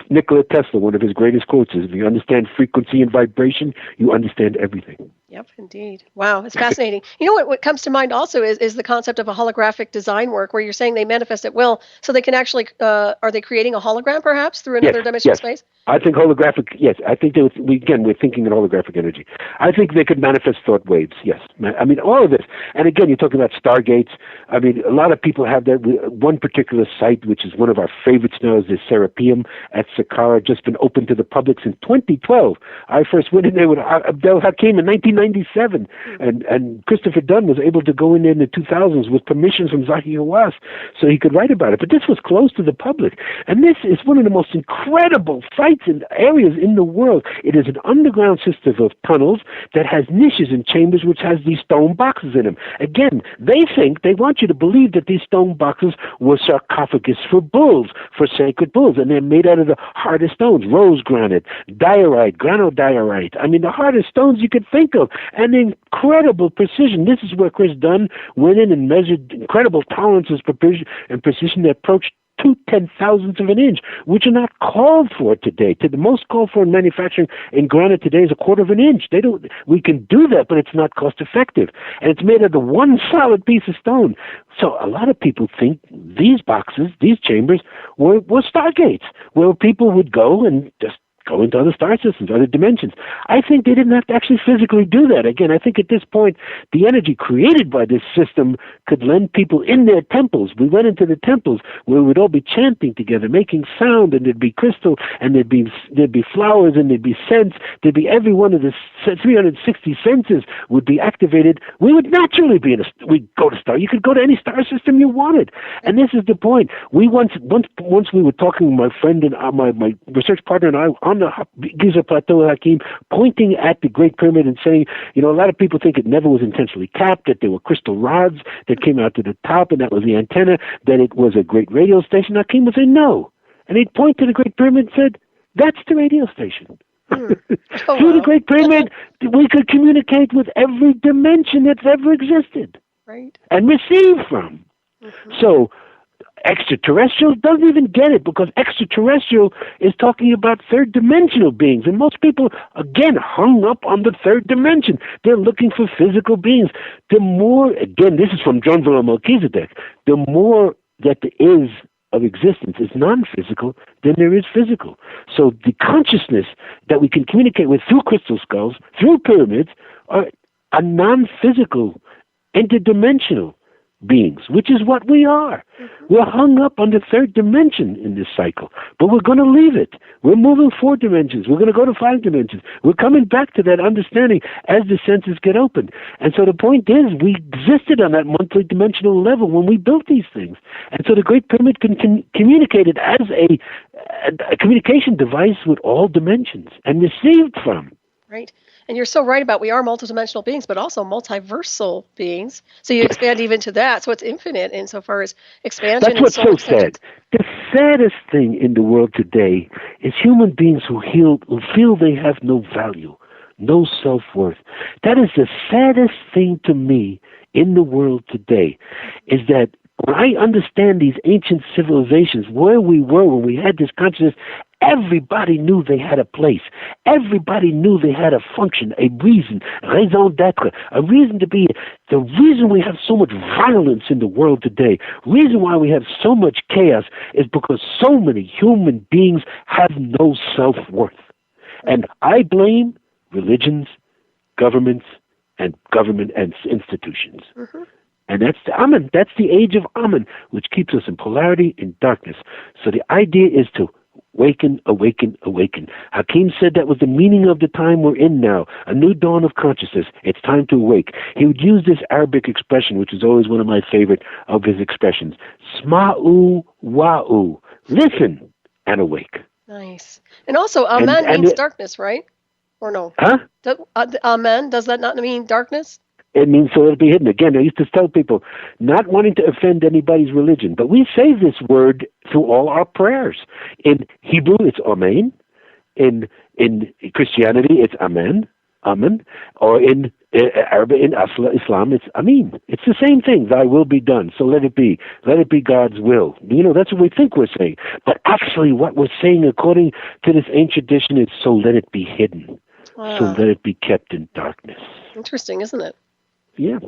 Nikola Tesla, one of his greatest quotes is, if you understand frequency and vibration, you understand everything. Yep, indeed. Wow, it's fascinating. What comes to mind also is the concept of a holographic design work, where you're saying they manifest at will, so they can actually, are they creating a hologram perhaps through another dimension of space? I think holographic, yes. I think we're thinking in holographic energy. I think they could manifest thought waves, yes. All of this. And again, you're talking about stargates. A lot of people have that. One particular site, which is one of our favorites now, is the Serapeum at Saqqara, just been open to the public since 2012. I first went in there with Abdel Hakim in 1999. 1997, and Christopher Dunn was able to go in there in the 2000s with permission from Zahi Hawass so he could write about it. But this was closed to the public. And this is one of the most incredible sites and areas in the world. It is an underground system of tunnels that has niches and chambers which has these stone boxes in them. Again, they want you to believe that these stone boxes were sarcophagus for bulls, for sacred bulls, and they're made out of the hardest stones, rose granite, diorite, granodiorite. I mean, the hardest stones you could think of, and incredible precision. This is where Chris Dunn went in and measured incredible tolerances and precision that approached 2/10,000ths of an inch, which are not called for today. The most called for in manufacturing in granite today is 1/4 of an inch. We can do that, but it's not cost effective. And it's made out of one solid piece of stone. So a lot of people think these boxes, these chambers, were stargates, where people would go and just go into other star systems, other dimensions. I think they didn't have to actually physically do that. Again, I think at this point, the energy created by this system could lend people in their temples. We went into the temples where we would all be chanting together, making sound, and there'd be crystal, and there'd be flowers, and there'd be scents. There'd be every one of the 360 senses would be activated. We would naturally be we'd go to star. You could go to any star system you wanted. And this is the point. We once we were talking, my friend and my research partner and I, on the Giza Plateau, Hakim, pointing at the Great Pyramid and saying, a lot of people think it never was intentionally capped, that there were crystal rods that came out to the top, and that was the antenna, that it was a great radio station. Hakim would say, no. And he'd point to the Great Pyramid and said, that's the radio station. Through the Great Pyramid, we could communicate with every dimension that's ever existed, right, and receive from. So, extraterrestrial doesn't even get it, because extraterrestrial is talking about third-dimensional beings. And most people, again, hung up on the third dimension. They're looking for physical beings. The more, again, this is from John Willem Melchizedek, the more that there is of existence is non-physical than there is physical. So the consciousness that we can communicate with through crystal skulls, through pyramids, are non-physical, interdimensional beings, which is what we are. We're hung up on the third dimension in this cycle, but we're going to leave it. We're moving 4 dimensions. We're going to go to 5 dimensions. We're coming back to that understanding as the senses get open. And so the point is, we existed on that multi-dimensional level when we built these things. And so the Great Pyramid communicated as a communication device with all dimensions and received from. Right. And you're so right about we are multidimensional beings, but also multiversal beings. So you expand even to that. So it's infinite insofar as expansion. That's what's so sad. The saddest thing in the world today is human beings who feel they have no value, no self-worth. That is the saddest thing to me in the world today, is that when I understand these ancient civilizations, where we were when we had this consciousness, everybody knew they had a place. Everybody knew they had a function, a reason, raison d'être, a reason to be. The reason we have so much violence in the world today, reason why we have so much chaos, is because so many human beings have no self-worth. And I blame religions, governments, and government and institutions. And that's the Amen. That's the age of Amen, which keeps us in polarity, in darkness. So the idea is to awaken, awaken, awaken. Hakim said that was the meaning of the time we're in now, a new dawn of consciousness. It's time to awake. He would use this Arabic expression, which is always one of my favorite of his expressions. Sma'u wa'u. Listen and awake. Nice. And also, Amen means darkness, right? Or no? Huh? Amen, does that not mean darkness? It means so it'll be hidden. Again, I used to tell people, not wanting to offend anybody's religion, but we say this word through all our prayers. In Hebrew, it's Amen. In Christianity, it's Amen, Amen. Or in Arabic, in Islam, it's Amin. It's the same thing. Thy will be done. So let it be. Let it be God's will. That's what we think we're saying. But actually, what we're saying, according to this ancient tradition, is so let it be hidden. Wow. So let it be kept in darkness. Interesting, isn't it? Yeah.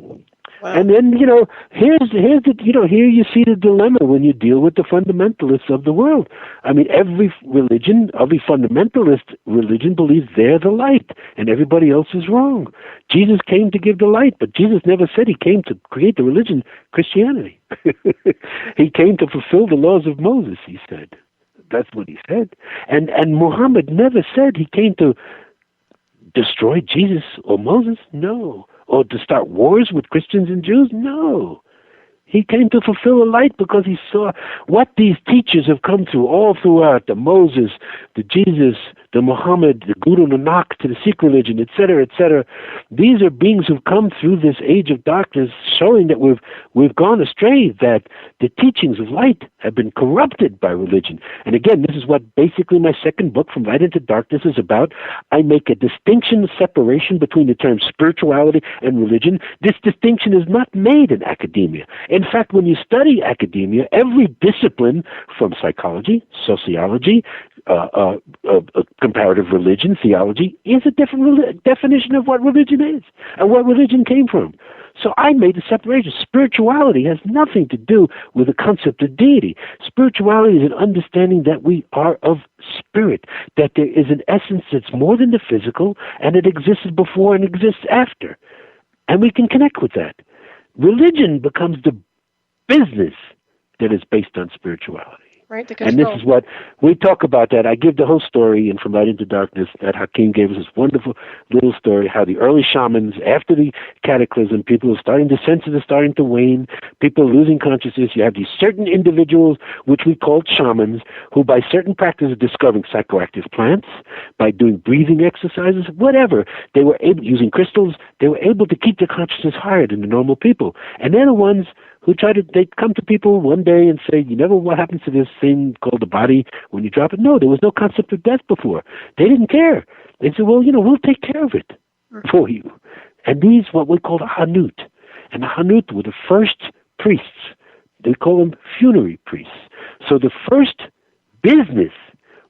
Wow. And then, here you see the dilemma when you deal with the fundamentalists of the world. I mean, every fundamentalist religion believes they're the light and everybody else is wrong. Jesus came to give the light, but Jesus never said he came to create the religion, Christianity. He came to fulfill the laws of Moses, he said. That's what he said. And Muhammad never said he came to destroy Jesus or Moses? No. Or to start wars with Christians and Jews? No. He came to fulfill a light because he saw what these teachers have come through all throughout, the Moses, the Jesus, the Muhammad, the Guru Nanak, to the Sikh religion, etc., etc. These are beings who've come through this age of darkness, showing that we've gone astray, that the teachings of light have been corrupted by religion. And again, this is what basically my second book, From Light into Darkness, is about. I make a distinction, separation between the terms spirituality and religion. This distinction is not made in academia. In fact, when you study academia, every discipline from psychology, sociology, comparative religion, theology, is a different definition of what religion is and what religion came from. So I made a separation. Spirituality has nothing to do with the concept of deity. Spirituality is an understanding that we are of spirit, that there is an essence that's more than the physical, and it exists before and exists after. And we can connect with that. Religion becomes the business that is based on spirituality. Right, and this is what we talk about. That I give the whole story in From Light into Darkness. That Hakim gave us this wonderful little story, how the early shamans, after the cataclysm, people are starting, the senses are starting to wane, people are losing consciousness. You have these certain individuals, which we called shamans, who by certain practices of discovering psychoactive plants, by doing breathing exercises, whatever, they were able, using crystals, they were able to keep their consciousness higher than the normal people. And they're the ones who they'd come to people one day and say, you know what happens to this thing called the body when you drop it? No, there was no concept of death before. They didn't care. They said, well, we'll take care of it for you. And these, what we call the Hanut. And the Hanut were the first priests. They call them funerary priests. So the first business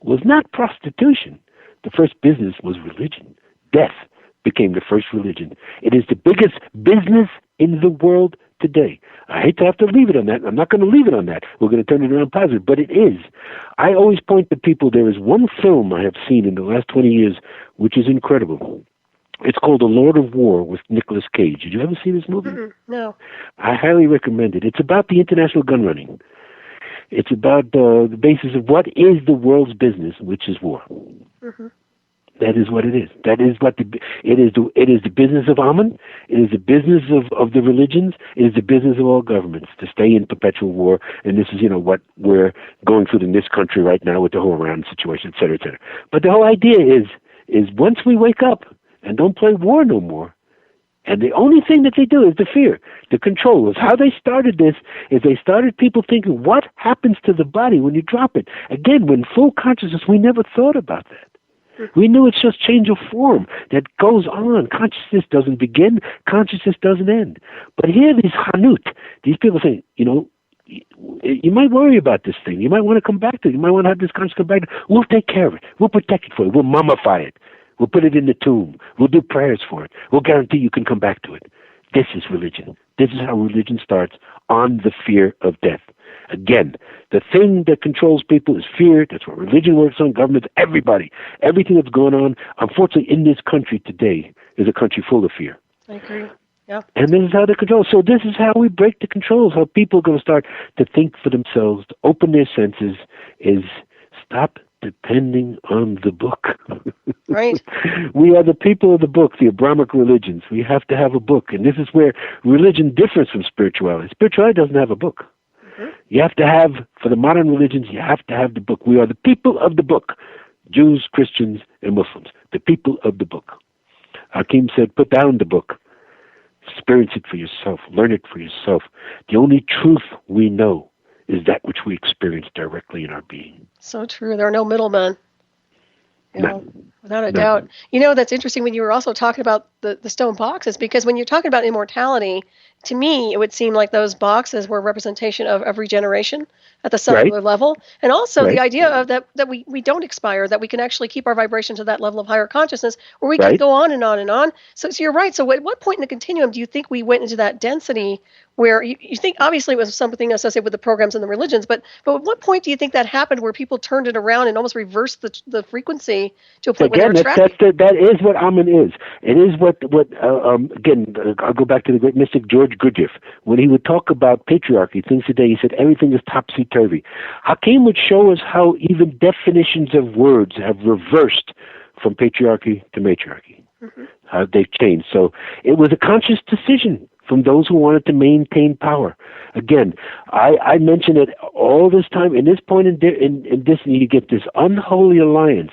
was not prostitution. The first business was religion. Death became the first religion. It is the biggest business in the world today. I hate to have to leave it on that. I'm not going to leave it on that. We're going to turn it around positive, but it is. I always point to people, there is one film I have seen in the last 20 years which is incredible. It's called The Lord of War with Nicolas Cage. Did you ever see this movie? No. I highly recommend it. It's about the international gun running. It's about the basis of what is the world's business, which is war. Mm-hmm. That is what it is. That is what it is. It is the business of Amun. It is the business of the religions. It is the business of all governments to stay in perpetual war. And this is, what we're going through in this country right now with the whole Iran situation, et cetera, et cetera. But the whole idea is once we wake up and don't play war no more, and the only thing that they do is the fear, the control. Is how they started this, is they started people thinking, what happens to the body when you drop it? Again, when full consciousness, we never thought about that. We knew it's just change of form that goes on. Consciousness doesn't begin. Consciousness doesn't end. But here, these Hanut, these people say, you might worry about this thing. You might want to come back to it. You might want to have this consciousness come back to it. We'll take care of it. We'll protect it for you. We'll mummify it. We'll put it in the tomb. We'll do prayers for it. We'll guarantee you can come back to it. This is religion. This is how religion starts, on the fear of death. Again, the thing that controls people is fear. That's what religion works on, governments, everybody. Everything that's going on, unfortunately, in this country today is a country full of fear. I agree. Yeah. And this is how they control. So this is how we break the controls, how people are going to start to think for themselves, to open their senses, is stop depending on the book. Right. We are the people of the book, the Abrahamic religions. We have to have a book. And this is where religion differs from spirituality. Spirituality doesn't have a book. You have to have, for the modern religions, you have to have the book. We are the people of the book, Jews, Christians, and Muslims, the people of the book. Hakim said, put down the book. Experience it for yourself. Learn it for yourself. The only truth we know is that which we experience directly in our being. So true. There are no middlemen. Without a doubt. That's interesting when you were also talking about the stone boxes, because when you're talking about immortality, to me, it would seem like those boxes were a representation of regeneration at the cellular level. And also the idea of that we don't expire, that we can actually keep our vibration to that level of higher consciousness where we can go on and on and on. So you're right. So at what point in the continuum do you think we went into that density where you think obviously it was something associated with the programs and the religions, but at what point do you think that happened where people turned it around and almost reversed the frequency to a point where they're tracking? That is what Amun is. It is what again, I'll go back to the great mystic George Gurdjieff. When he would talk about patriarchy, things today, he said everything is topsy-turvy. Hakim would show us how even definitions of words have reversed from patriarchy to matriarchy. How they've changed. So it was a conscious decision from those who wanted to maintain power. Again, I mention it all this time. In this point in Disney, you get this unholy alliance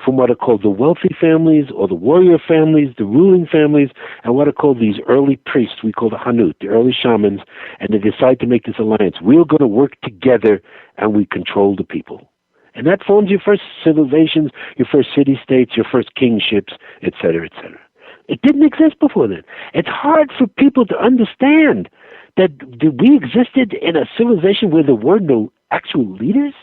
from what are called the wealthy families or the warrior families, the ruling families, and what are called these early priests we call the Hanut, the early shamans, and they decide to make this alliance. We're going to work together and we control the people. And that forms your first civilizations, your first city-states, your first kingships, etc., etc. It didn't exist before then. It's hard for people to understand that we existed in a civilization where there were no actual leaders,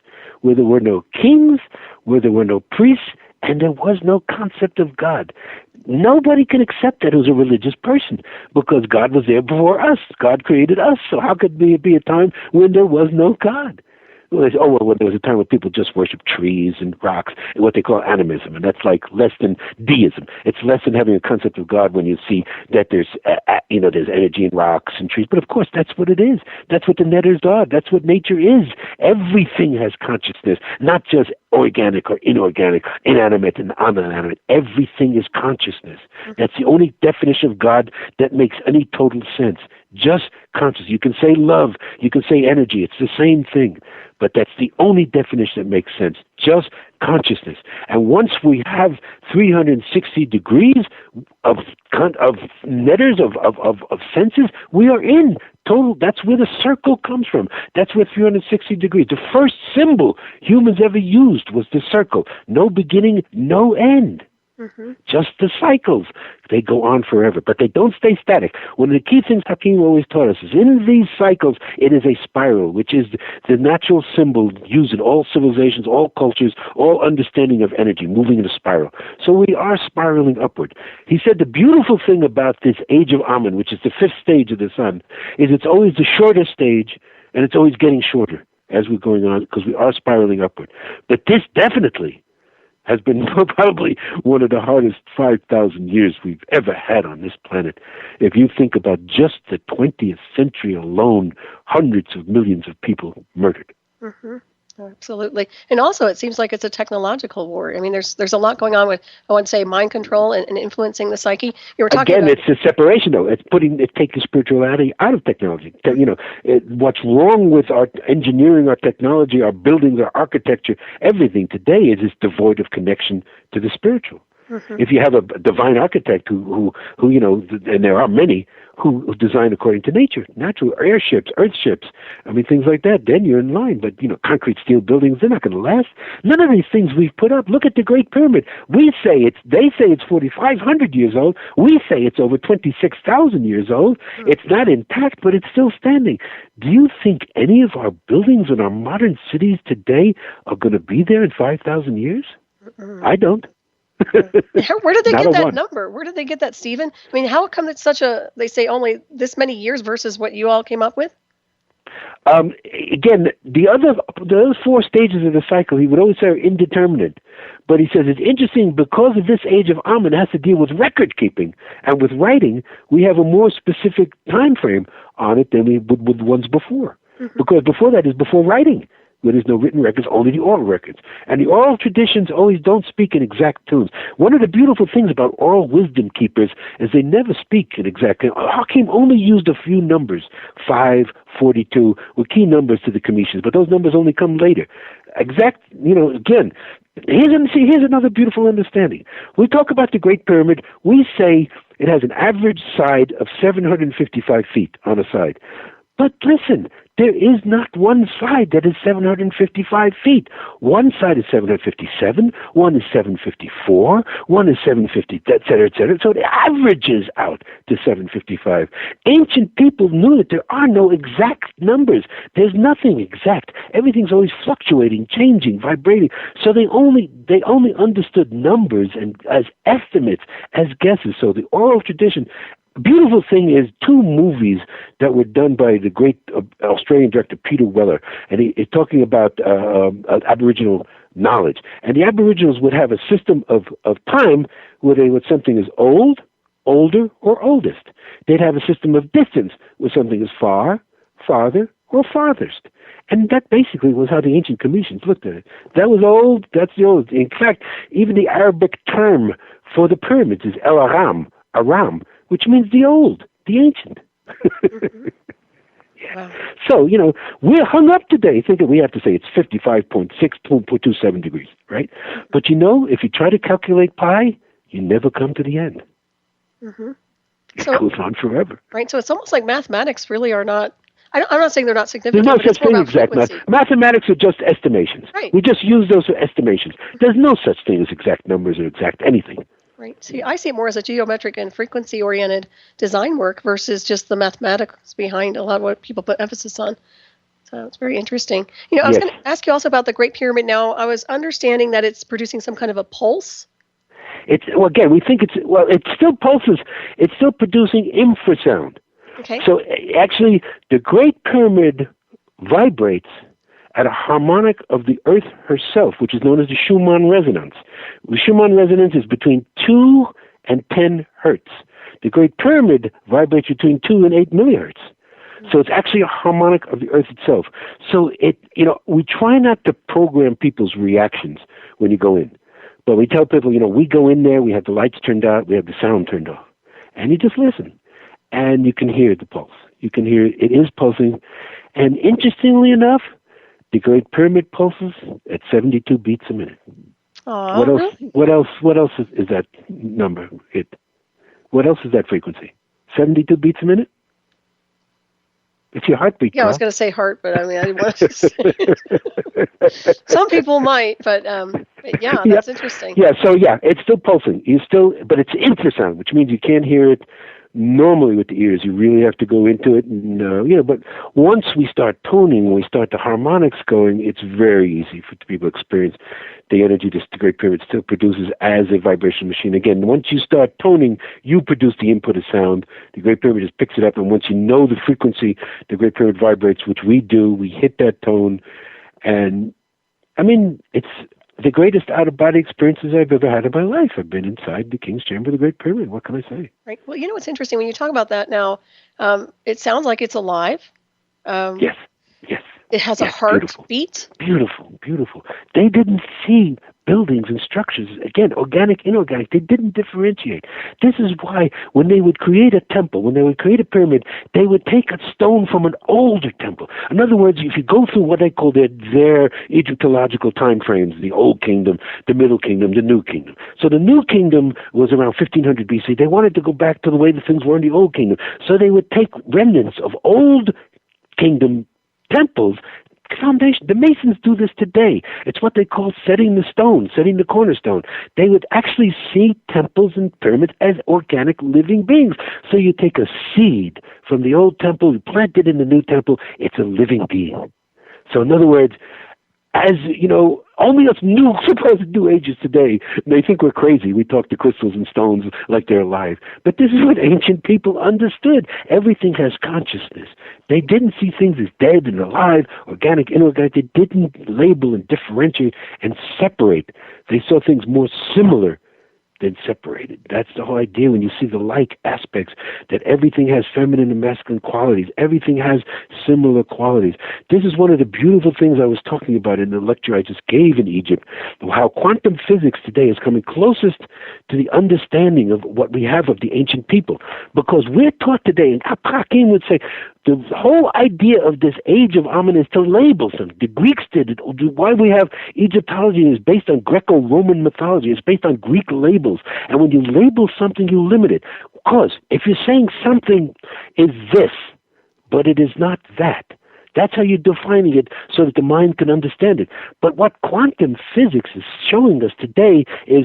where there were no kings, where there were no priests, and there was no concept of God. Nobody can accept that who's a religious person because God was there before us. God created us. So how could there be a time when there was no God? Well, there was a time when people just worship trees and rocks, and what they call animism, and that's like less than deism. It's less than having a concept of God when you see that there's energy in rocks and trees. But of course, that's what it is. That's what the netters are. That's what nature is. Everything has consciousness, not just organic or inorganic, inanimate and inanimate. Everything is consciousness. That's the only definition of God that makes any total sense. Just consciousness. You can say love. You can say energy. It's the same thing. But that's the only definition that makes sense. Just consciousness. And once we have 360 degrees of netters, of senses, we are in total. That's where the circle comes from. That's where 360 degrees. The first symbol humans ever used was the circle. No beginning, no end. Just the cycles. They go on forever, but they don't stay static. One of the key things Hakim always taught us is in these cycles, it is a spiral, which is the natural symbol used in all civilizations, all cultures, all understanding of energy, moving in a spiral. So we are spiraling upward. He said the beautiful thing about this age of Amun, which is the fifth stage of the sun, is it's always the shortest stage, and it's always getting shorter as we're going on, because we are spiraling upward. But this definitely has been probably one of the hardest 5,000 years we've ever had on this planet. If you think about just the 20th century alone, hundreds of millions of people murdered. Absolutely. And also, it seems like it's a technological war. I mean, there's a lot going on with, I want to say, mind control and influencing the psyche. You were talking Again, about... it's a separation, though. It's taking spirituality out of technology. What's wrong with our engineering, our technology, our buildings, our architecture, everything today is devoid of connection to the spiritual. If you have a divine architect who and there are many who design according to nature, natural airships, earthships, things like that, then you're in line. But, concrete steel buildings, they're not going to last. None of these things we've put up. Look at the Great Pyramid. They say it's 4,500 years old. We say it's over 26,000 years old. It's not intact, but it's still standing. Do you think any of our buildings in our modern cities today are going to be there in 5,000 years? I don't. Where did they get that number? Where did they get that, Stephen? I mean, how come it's they say only this many years versus what you all came up with? Again, those four stages of the cycle, he would always say are indeterminate. But he says it's interesting because of this age of Amun has to deal with record keeping. And with writing, we have a more specific time frame on it than we would with the ones before. Because before that is before writing, where there's no written records, only the oral records. And the oral traditions always don't speak in exact tunes. One of the beautiful things about oral wisdom keepers is they never speak in exact tunes. Hakim only used a few numbers, 5, 42, were key numbers to the Commissions, but those numbers only come later. Exact, again, here's another beautiful understanding. We talk about the Great Pyramid, we say it has an average side of 755 feet on a side. But listen, there is not one side that is 755 feet. One side is 757, one is 754, one is 750, et cetera, et cetera. So it averages out to 755. Ancient people knew that there are no exact numbers. There's nothing exact. Everything's always fluctuating, changing, vibrating. So they only understood numbers and as estimates, as guesses. So the oral tradition. Beautiful thing is two movies that were done by the great Australian director Peter Weller, and he's talking about Aboriginal knowledge. And the Aboriginals would have a system of time where they would something is old, older, or oldest. They'd have a system of distance where something is far, farther, or farthest. And that basically was how the ancient Cometians looked at it. That was old, that's the old. In fact, even the Arabic term for the pyramids is El Aram, which means the old, the ancient. Mm-hmm. Yeah. Wow. So, we're hung up today thinking we have to say it's 55.627 degrees, right? But if you try to calculate pi, you never come to the end. Mm-hmm. It goes on forever. Right. So it's almost like mathematics really are not. I'm not saying they're not significant. There's no but such it's more thing about as exact frequency. Mathematics are just estimations. Right. We just use those for estimations. There's no such thing as exact numbers or exact anything. Right. See, I see it more as a geometric and frequency-oriented design work versus just the mathematics behind a lot of what people put emphasis on. So it's very interesting. I was going to ask you also about the Great Pyramid. Now, I was understanding that it's producing some kind of a pulse. Again, we think it still pulses. It's still producing infrasound. Okay. So actually, the Great Pyramid vibrates at a harmonic of the Earth herself, which is known as the Schumann resonance. The Schumann resonance is between 2 and 10 hertz. The Great Pyramid vibrates between 2 and 8 millihertz. So it's actually a harmonic of the Earth itself. So we try not to program people's reactions when you go in. But we tell people, we go in there, we have the lights turned out, we have the sound turned off. And you just listen. And you can hear the pulse. You can hear it is pulsing. And interestingly enough, the Great Pyramid pulses at 72 beats a minute. Aww, really? What else is that number? What else is that frequency? 72 beats a minute? It's your heartbeat. Yeah, I was going to say heart, but I didn't want to say it. Some people might, but that's interesting. Yeah, so it's still pulsing. But it's infrasound, which means you can't hear it normally with the ears. You really have to go into it, and but once we start toning, when we start the harmonics going, it's very easy for people to experience the energy the Great Pyramid still produces as a vibration machine. Again, once you start toning, you produce the input of sound. The Great Pyramid just picks it up, and once you know the frequency the Great Pyramid vibrates, which we do, we hit that tone, and it's the greatest out-of-body experiences I've ever had in my life. I've been inside the King's Chamber of the Great Pyramid. What can I say? Right. Well, what's interesting when you talk about that now, it sounds like it's alive. Yes. It has a heartbeat. Beautiful. They didn't see buildings and structures, again, organic, inorganic. They didn't differentiate. This is why when they would create a temple, when they would create a pyramid, they would take a stone from an older temple. In other words, if you go through what they call their Egyptological time frames, the Old Kingdom, the Middle Kingdom, the New Kingdom. So the New Kingdom was around 1500 BC. They wanted to go back to the way the things were in the Old Kingdom. So they would take remnants of Old Kingdom temples, foundation. The Masons do this today. It's what they call setting the stone, setting the cornerstone. They would actually see temples and pyramids as organic living beings. So you take a seed from the old temple, you plant it in the new temple, it's a living being. So in other words, as only us supposed New Agers today, they think we're crazy. We talk to crystals and stones like they're alive. But this is what ancient people understood. Everything has consciousness. They didn't see things as dead and alive, organic, inorganic. They didn't label and differentiate and separate. They saw things more similar than separated. That's the whole idea when you see the like aspects, that everything has feminine and masculine qualities. Everything has similar qualities. This is one of the beautiful things I was talking about in the lecture I just gave in Egypt, how quantum physics today is coming closest to the understanding of what we have of the ancient people. Because we're taught today, and Hakim would say, the whole idea of this age of Amen is to label something. The Greeks did it. Why we have Egyptology is based on Greco-Roman mythology. It's based on Greek labels. And when you label something, you limit it. Because if you're saying something is this, but it is not that, that's how you're defining it so that the mind can understand it. But what quantum physics is showing us today is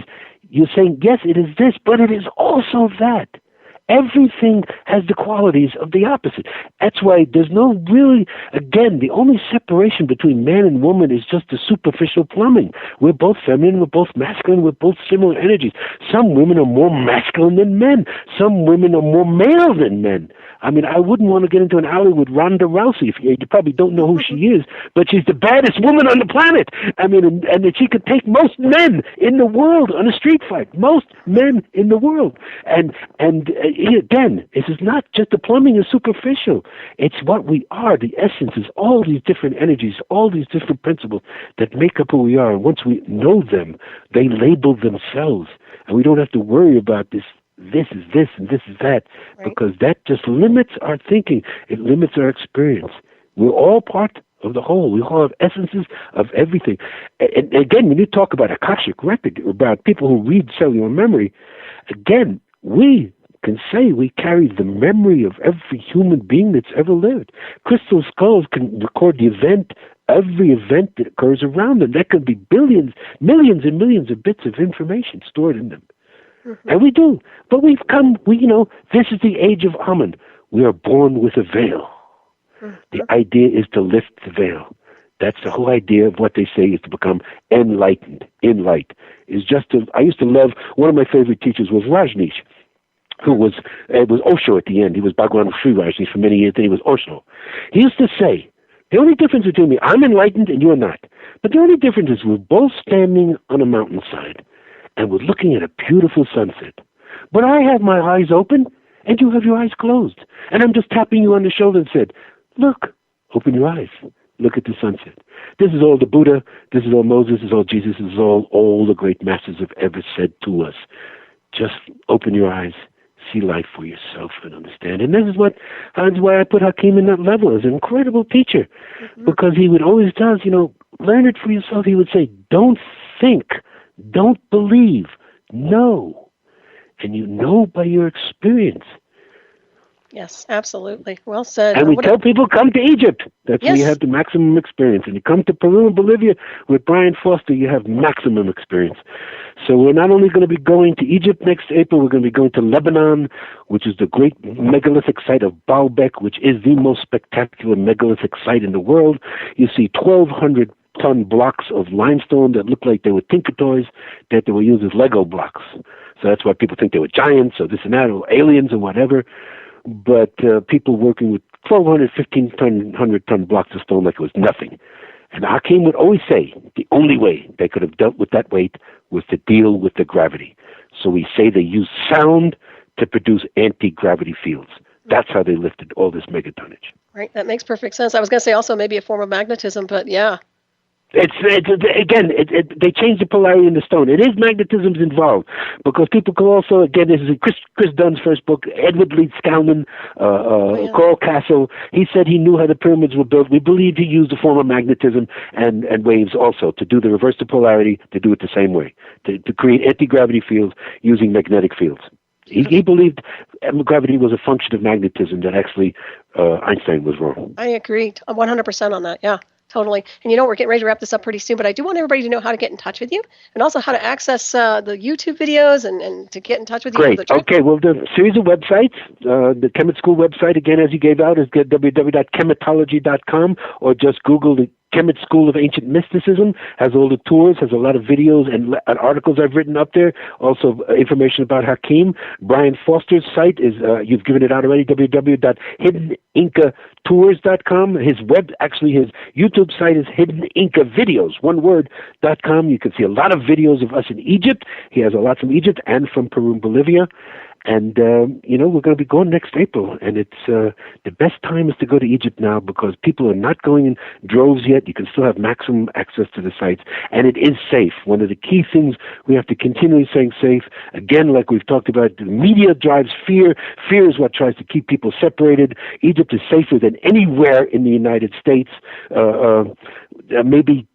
you're saying, yes, it is this, but it is also that. Everything has the qualities of the opposite. That's why there's no really, again, the only separation between man and woman is just the superficial plumbing. We're both feminine, we're both masculine, we're both similar energies. Some women are more masculine than men. Some women are more male than men. I wouldn't want to get into an alley with Ronda Rousey. You probably don't know who she is, but she's the baddest woman on the planet. And she could take most men in the world on a street fight. Most men in the world. And again, this is not just the plumbing is superficial. It's what we are. The essence is all these different energies, all these different principles that make up who we are. And once we know them, they label themselves. And we don't have to worry about this is this and this is that, because that just limits our thinking. It limits our experience. We're all part of the whole. We all have essences of everything. And again, when you talk about Akashic record, about people who read cellular memory, again, we can say we carry the memory of every human being that's ever lived. Crystal skulls can record the event, every event that occurs around them. That could be billions, millions and millions of bits of information stored in them. Mm-hmm. And we do. But we've come, this is the age of Amun. We are born with a veil. Mm-hmm. The idea is to lift the veil. That's the whole idea of what they say is to become enlightened. In light is just to. I used to love. One of my favorite teachers was Rajneesh, who was Osho at the end. He was Bhagwan Sri Rajneesh for many years. Then he was Osho. He used to say, the only difference between me, I'm enlightened and you're not. But the only difference is we're both standing on a mountainside and we're looking at a beautiful sunset. But I have my eyes open and you have your eyes closed, and I'm just tapping you on the shoulder and said, "Look, open your eyes. Look at the sunset." This is all the Buddha, this is all Moses, this is all Jesus, this is all the great masters have ever said to us. Just open your eyes, see life for yourself and understand. And this is why I put Hakim in that level as an incredible teacher, because he would always tell us, learn it for yourself. He would say, don't think, don't believe, know. And you know by your experience. Yes, absolutely. Well said. And we tell people, come to Egypt. That's where you have the maximum experience. And you come to Peru and Bolivia with Brian Foster, you have maximum experience. So we're not only going to be going to Egypt next April, we're going to be going to Lebanon, which is the great megalithic site of Baalbek, which is the most spectacular megalithic site in the world. You see 1,200-ton blocks of limestone that look like they were Tinker Toys, that they were used as Lego blocks. So that's why people think they were giants or this and that, or aliens or whatever. But people working with 1,200, 1,500-ton blocks of stone like it was nothing. And Hakim would always say the only way they could have dealt with that weight was to deal with the gravity. So we say they used sound to produce anti-gravity fields. That's how they lifted all this megatonnage. Right, that makes perfect sense. I was going to say also maybe a form of magnetism, but yeah. They changed the polarity in the stone. It is magnetism's involved, because people can also, again, this is Chris Dunn's first book, Edward Leeds Scalman, Coral Castle. He said he knew how the pyramids were built. We believe he used a form of magnetism and waves also to do the reverse of polarity, to do it the same way, to create anti-gravity fields using magnetic fields. He believed gravity was a function of magnetism, that actually Einstein was wrong. I agree 100% on that, yeah. Totally. And we're getting ready to wrap this up pretty soon, but I do want everybody to know how to get in touch with you, and also how to access the YouTube videos and to get in touch with you. Great. Okay, well, the series of websites, the Kemet School website, again, as you gave out, is www.kemetology.com, or just Google the Kemet School of Ancient Mysticism. Has all the tours, has a lot of videos and articles I've written up there. Also information about Hakim. Brian Foster's site is, you've given it out already, www.hiddenincatours.com. His YouTube site is Hidden Inca Videos, .com. You can see a lot of videos of us in Egypt. He has a lot from Egypt and from Peru and Bolivia. And, we're going to be going next April, and it's the best time is to go to Egypt now, because people are not going in droves yet. You can still have maximum access to the sites, and it is safe. One of the key things we have to continually saying safe. Again, like we've talked about, the media drives fear. Fear is what tries to keep people separated. Egypt is safer than anywhere in the United States. Maybe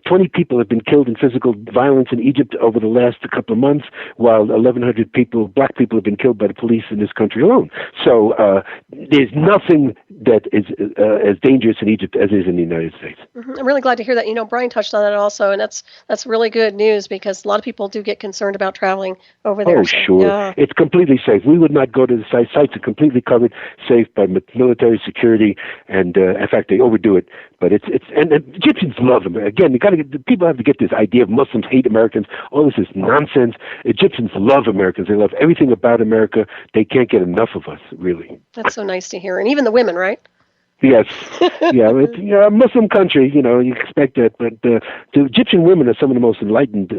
20 people have been killed in physical violence in Egypt over the last couple of months, while 1,100 people, black people, have been killed by the police in this country alone. So there's nothing that is as dangerous in Egypt as is in the United States. Mm-hmm. I'm really glad to hear that. Brian touched on that also, and that's really good news, because a lot of people do get concerned about traveling over there. Oh, sure. Yeah. It's completely safe. We would not go to the sites. Sites are completely covered, safe by military security, and in fact, they overdo it. But and Egyptians love them. Again, people have to get this idea of Muslims hate Americans. All this is nonsense. Egyptians love Americans. They love everything about America. They can't get enough of us, really. That's so nice to hear. And even the women, right? Yes, yeah, it's a Muslim country, you expect that, but the Egyptian women are some of the most enlightened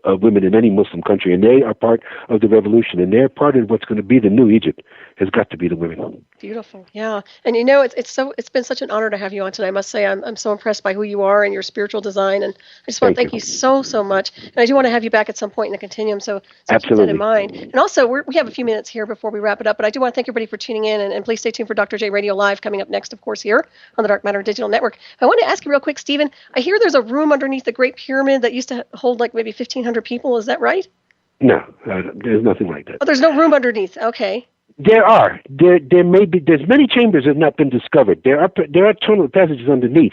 women in any Muslim country, and they are part of the revolution, and they're part of what's going to be the new Egypt. Has got to be the women. Beautiful, yeah. And it's been such an honor to have you on today. I must say, I'm so impressed by who you are and your spiritual design, and I just want to thank you so much. And I do want to have you back at some point in the continuum, so keep that in mind. And also, we have a few minutes here before we wrap it up, but I do want to thank everybody for tuning in, and please stay tuned for Dr. J Radio Live coming up next, of course, here on the Dark Matter Digital Network. I want to ask you real quick, Stephen, I hear there's a room underneath the Great Pyramid that used to hold like maybe 1,500 people. Is that right? No, there's nothing like that. Oh, there's no room underneath. Okay. There may be. There's many chambers that have not been discovered. There are tunnel passages underneath,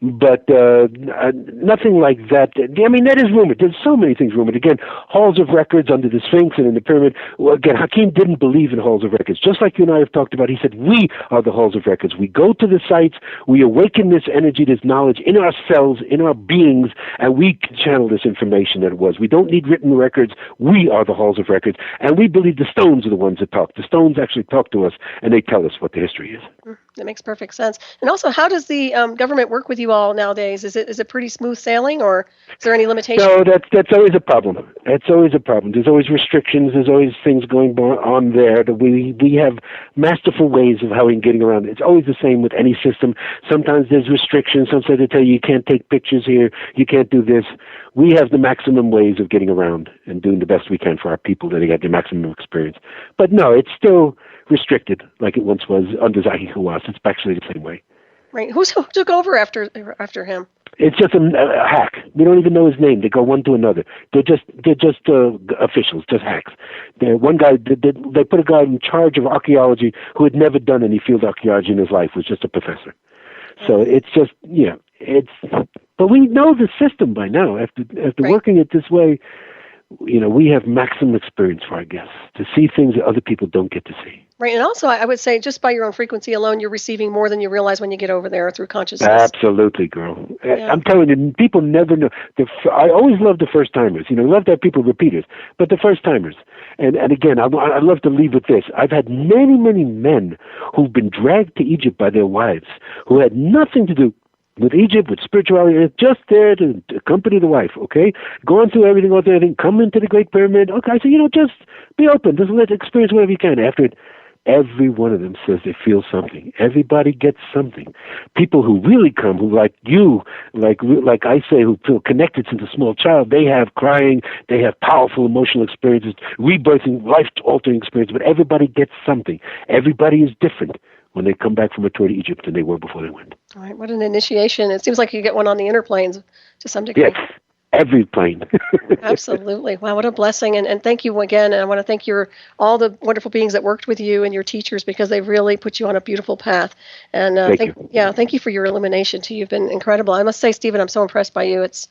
but nothing like that. I mean, that is rumored. There's so many things rumored. Again, halls of records under the Sphinx and in the pyramid. Well, again, Hakim didn't believe in halls of records. Just like you and I have talked about, he said we are the halls of records. We go to the sites, we awaken this energy, this knowledge in ourselves, in our beings, and we can channel this information that it was. We don't need written records. We are the halls of records, and we believe the stones are the ones that talk. The stones actually talk to us, and they tell us what the history is. That makes perfect sense. And also, how does the government work with you all nowadays? Is it pretty smooth sailing, or is there any limitation? No, that's always a problem. That's always a problem. There's always restrictions. There's always things going on there. That we have masterful ways of how we're getting around it. It's always the same with any system. Sometimes there's restrictions. Sometimes they tell you can't take pictures here, you can't do this. We have the maximum ways of getting around and doing the best we can for our people that they get the maximum experience. But no, it's still restricted like it once was under Zahi Hawass. It's actually the same way. Right. Who took over after him? It's just a hack. We don't even know his name. They go one to another. They're just officials, just hacks. One guy, they put a guy in charge of archaeology who had never done any field archaeology in his life, was just a professor. So it's just, but we know the system by now. After working it this way, we have maximum experience for our guests to see things that other people don't get to see. Right, and also I would say just by your own frequency alone, you're receiving more than you realize when you get over there through consciousness. Absolutely, girl. Yeah. I'm telling you, people never know. I always love the first-timers. Love to have people repeaters, but the first-timers. And again, I'd love to leave with this. I've had many, many men who've been dragged to Egypt by their wives who had nothing to do with Egypt, with spirituality, just there to accompany the wife, okay? Going through everything, come into the Great Pyramid. Okay, I say, just be open. Just let experience whatever you can. After it, every one of them says they feel something. Everybody gets something. People who really come, who like you, like I say, who feel connected since a small child, they have crying, they have powerful emotional experiences, rebirthing, life-altering experiences, but everybody gets something. Everybody is different when they come back from a tour to Egypt than they were before they went. All right, what an initiation. It seems like you get one on the inner planes to some degree. Yes, every plane. Absolutely. Wow, what a blessing. And thank you again. And I want to thank all the wonderful beings that worked with you and your teachers, because they really put you on a beautiful path. And thank you for your illumination too. You've been incredible. I must say, Stephen, I'm so impressed by you. It's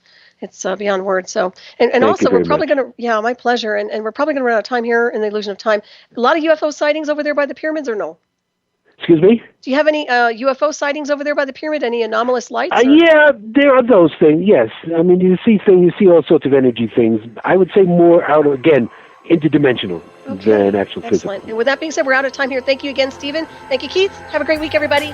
beyond words. So, and also we're probably going to, my pleasure. And we're probably going to run out of time here in the illusion of time. A lot of UFO sightings over there by the pyramids, or no? Excuse me? Do you have any UFO sightings over there by the pyramid? Any anomalous lights? Yeah, there are those things, yes. I mean, you see all sorts of energy things. I would say more interdimensional than actual physical. And with that being said, we're out of time here. Thank you again, Stephen. Thank you, Keith. Have a great week, everybody.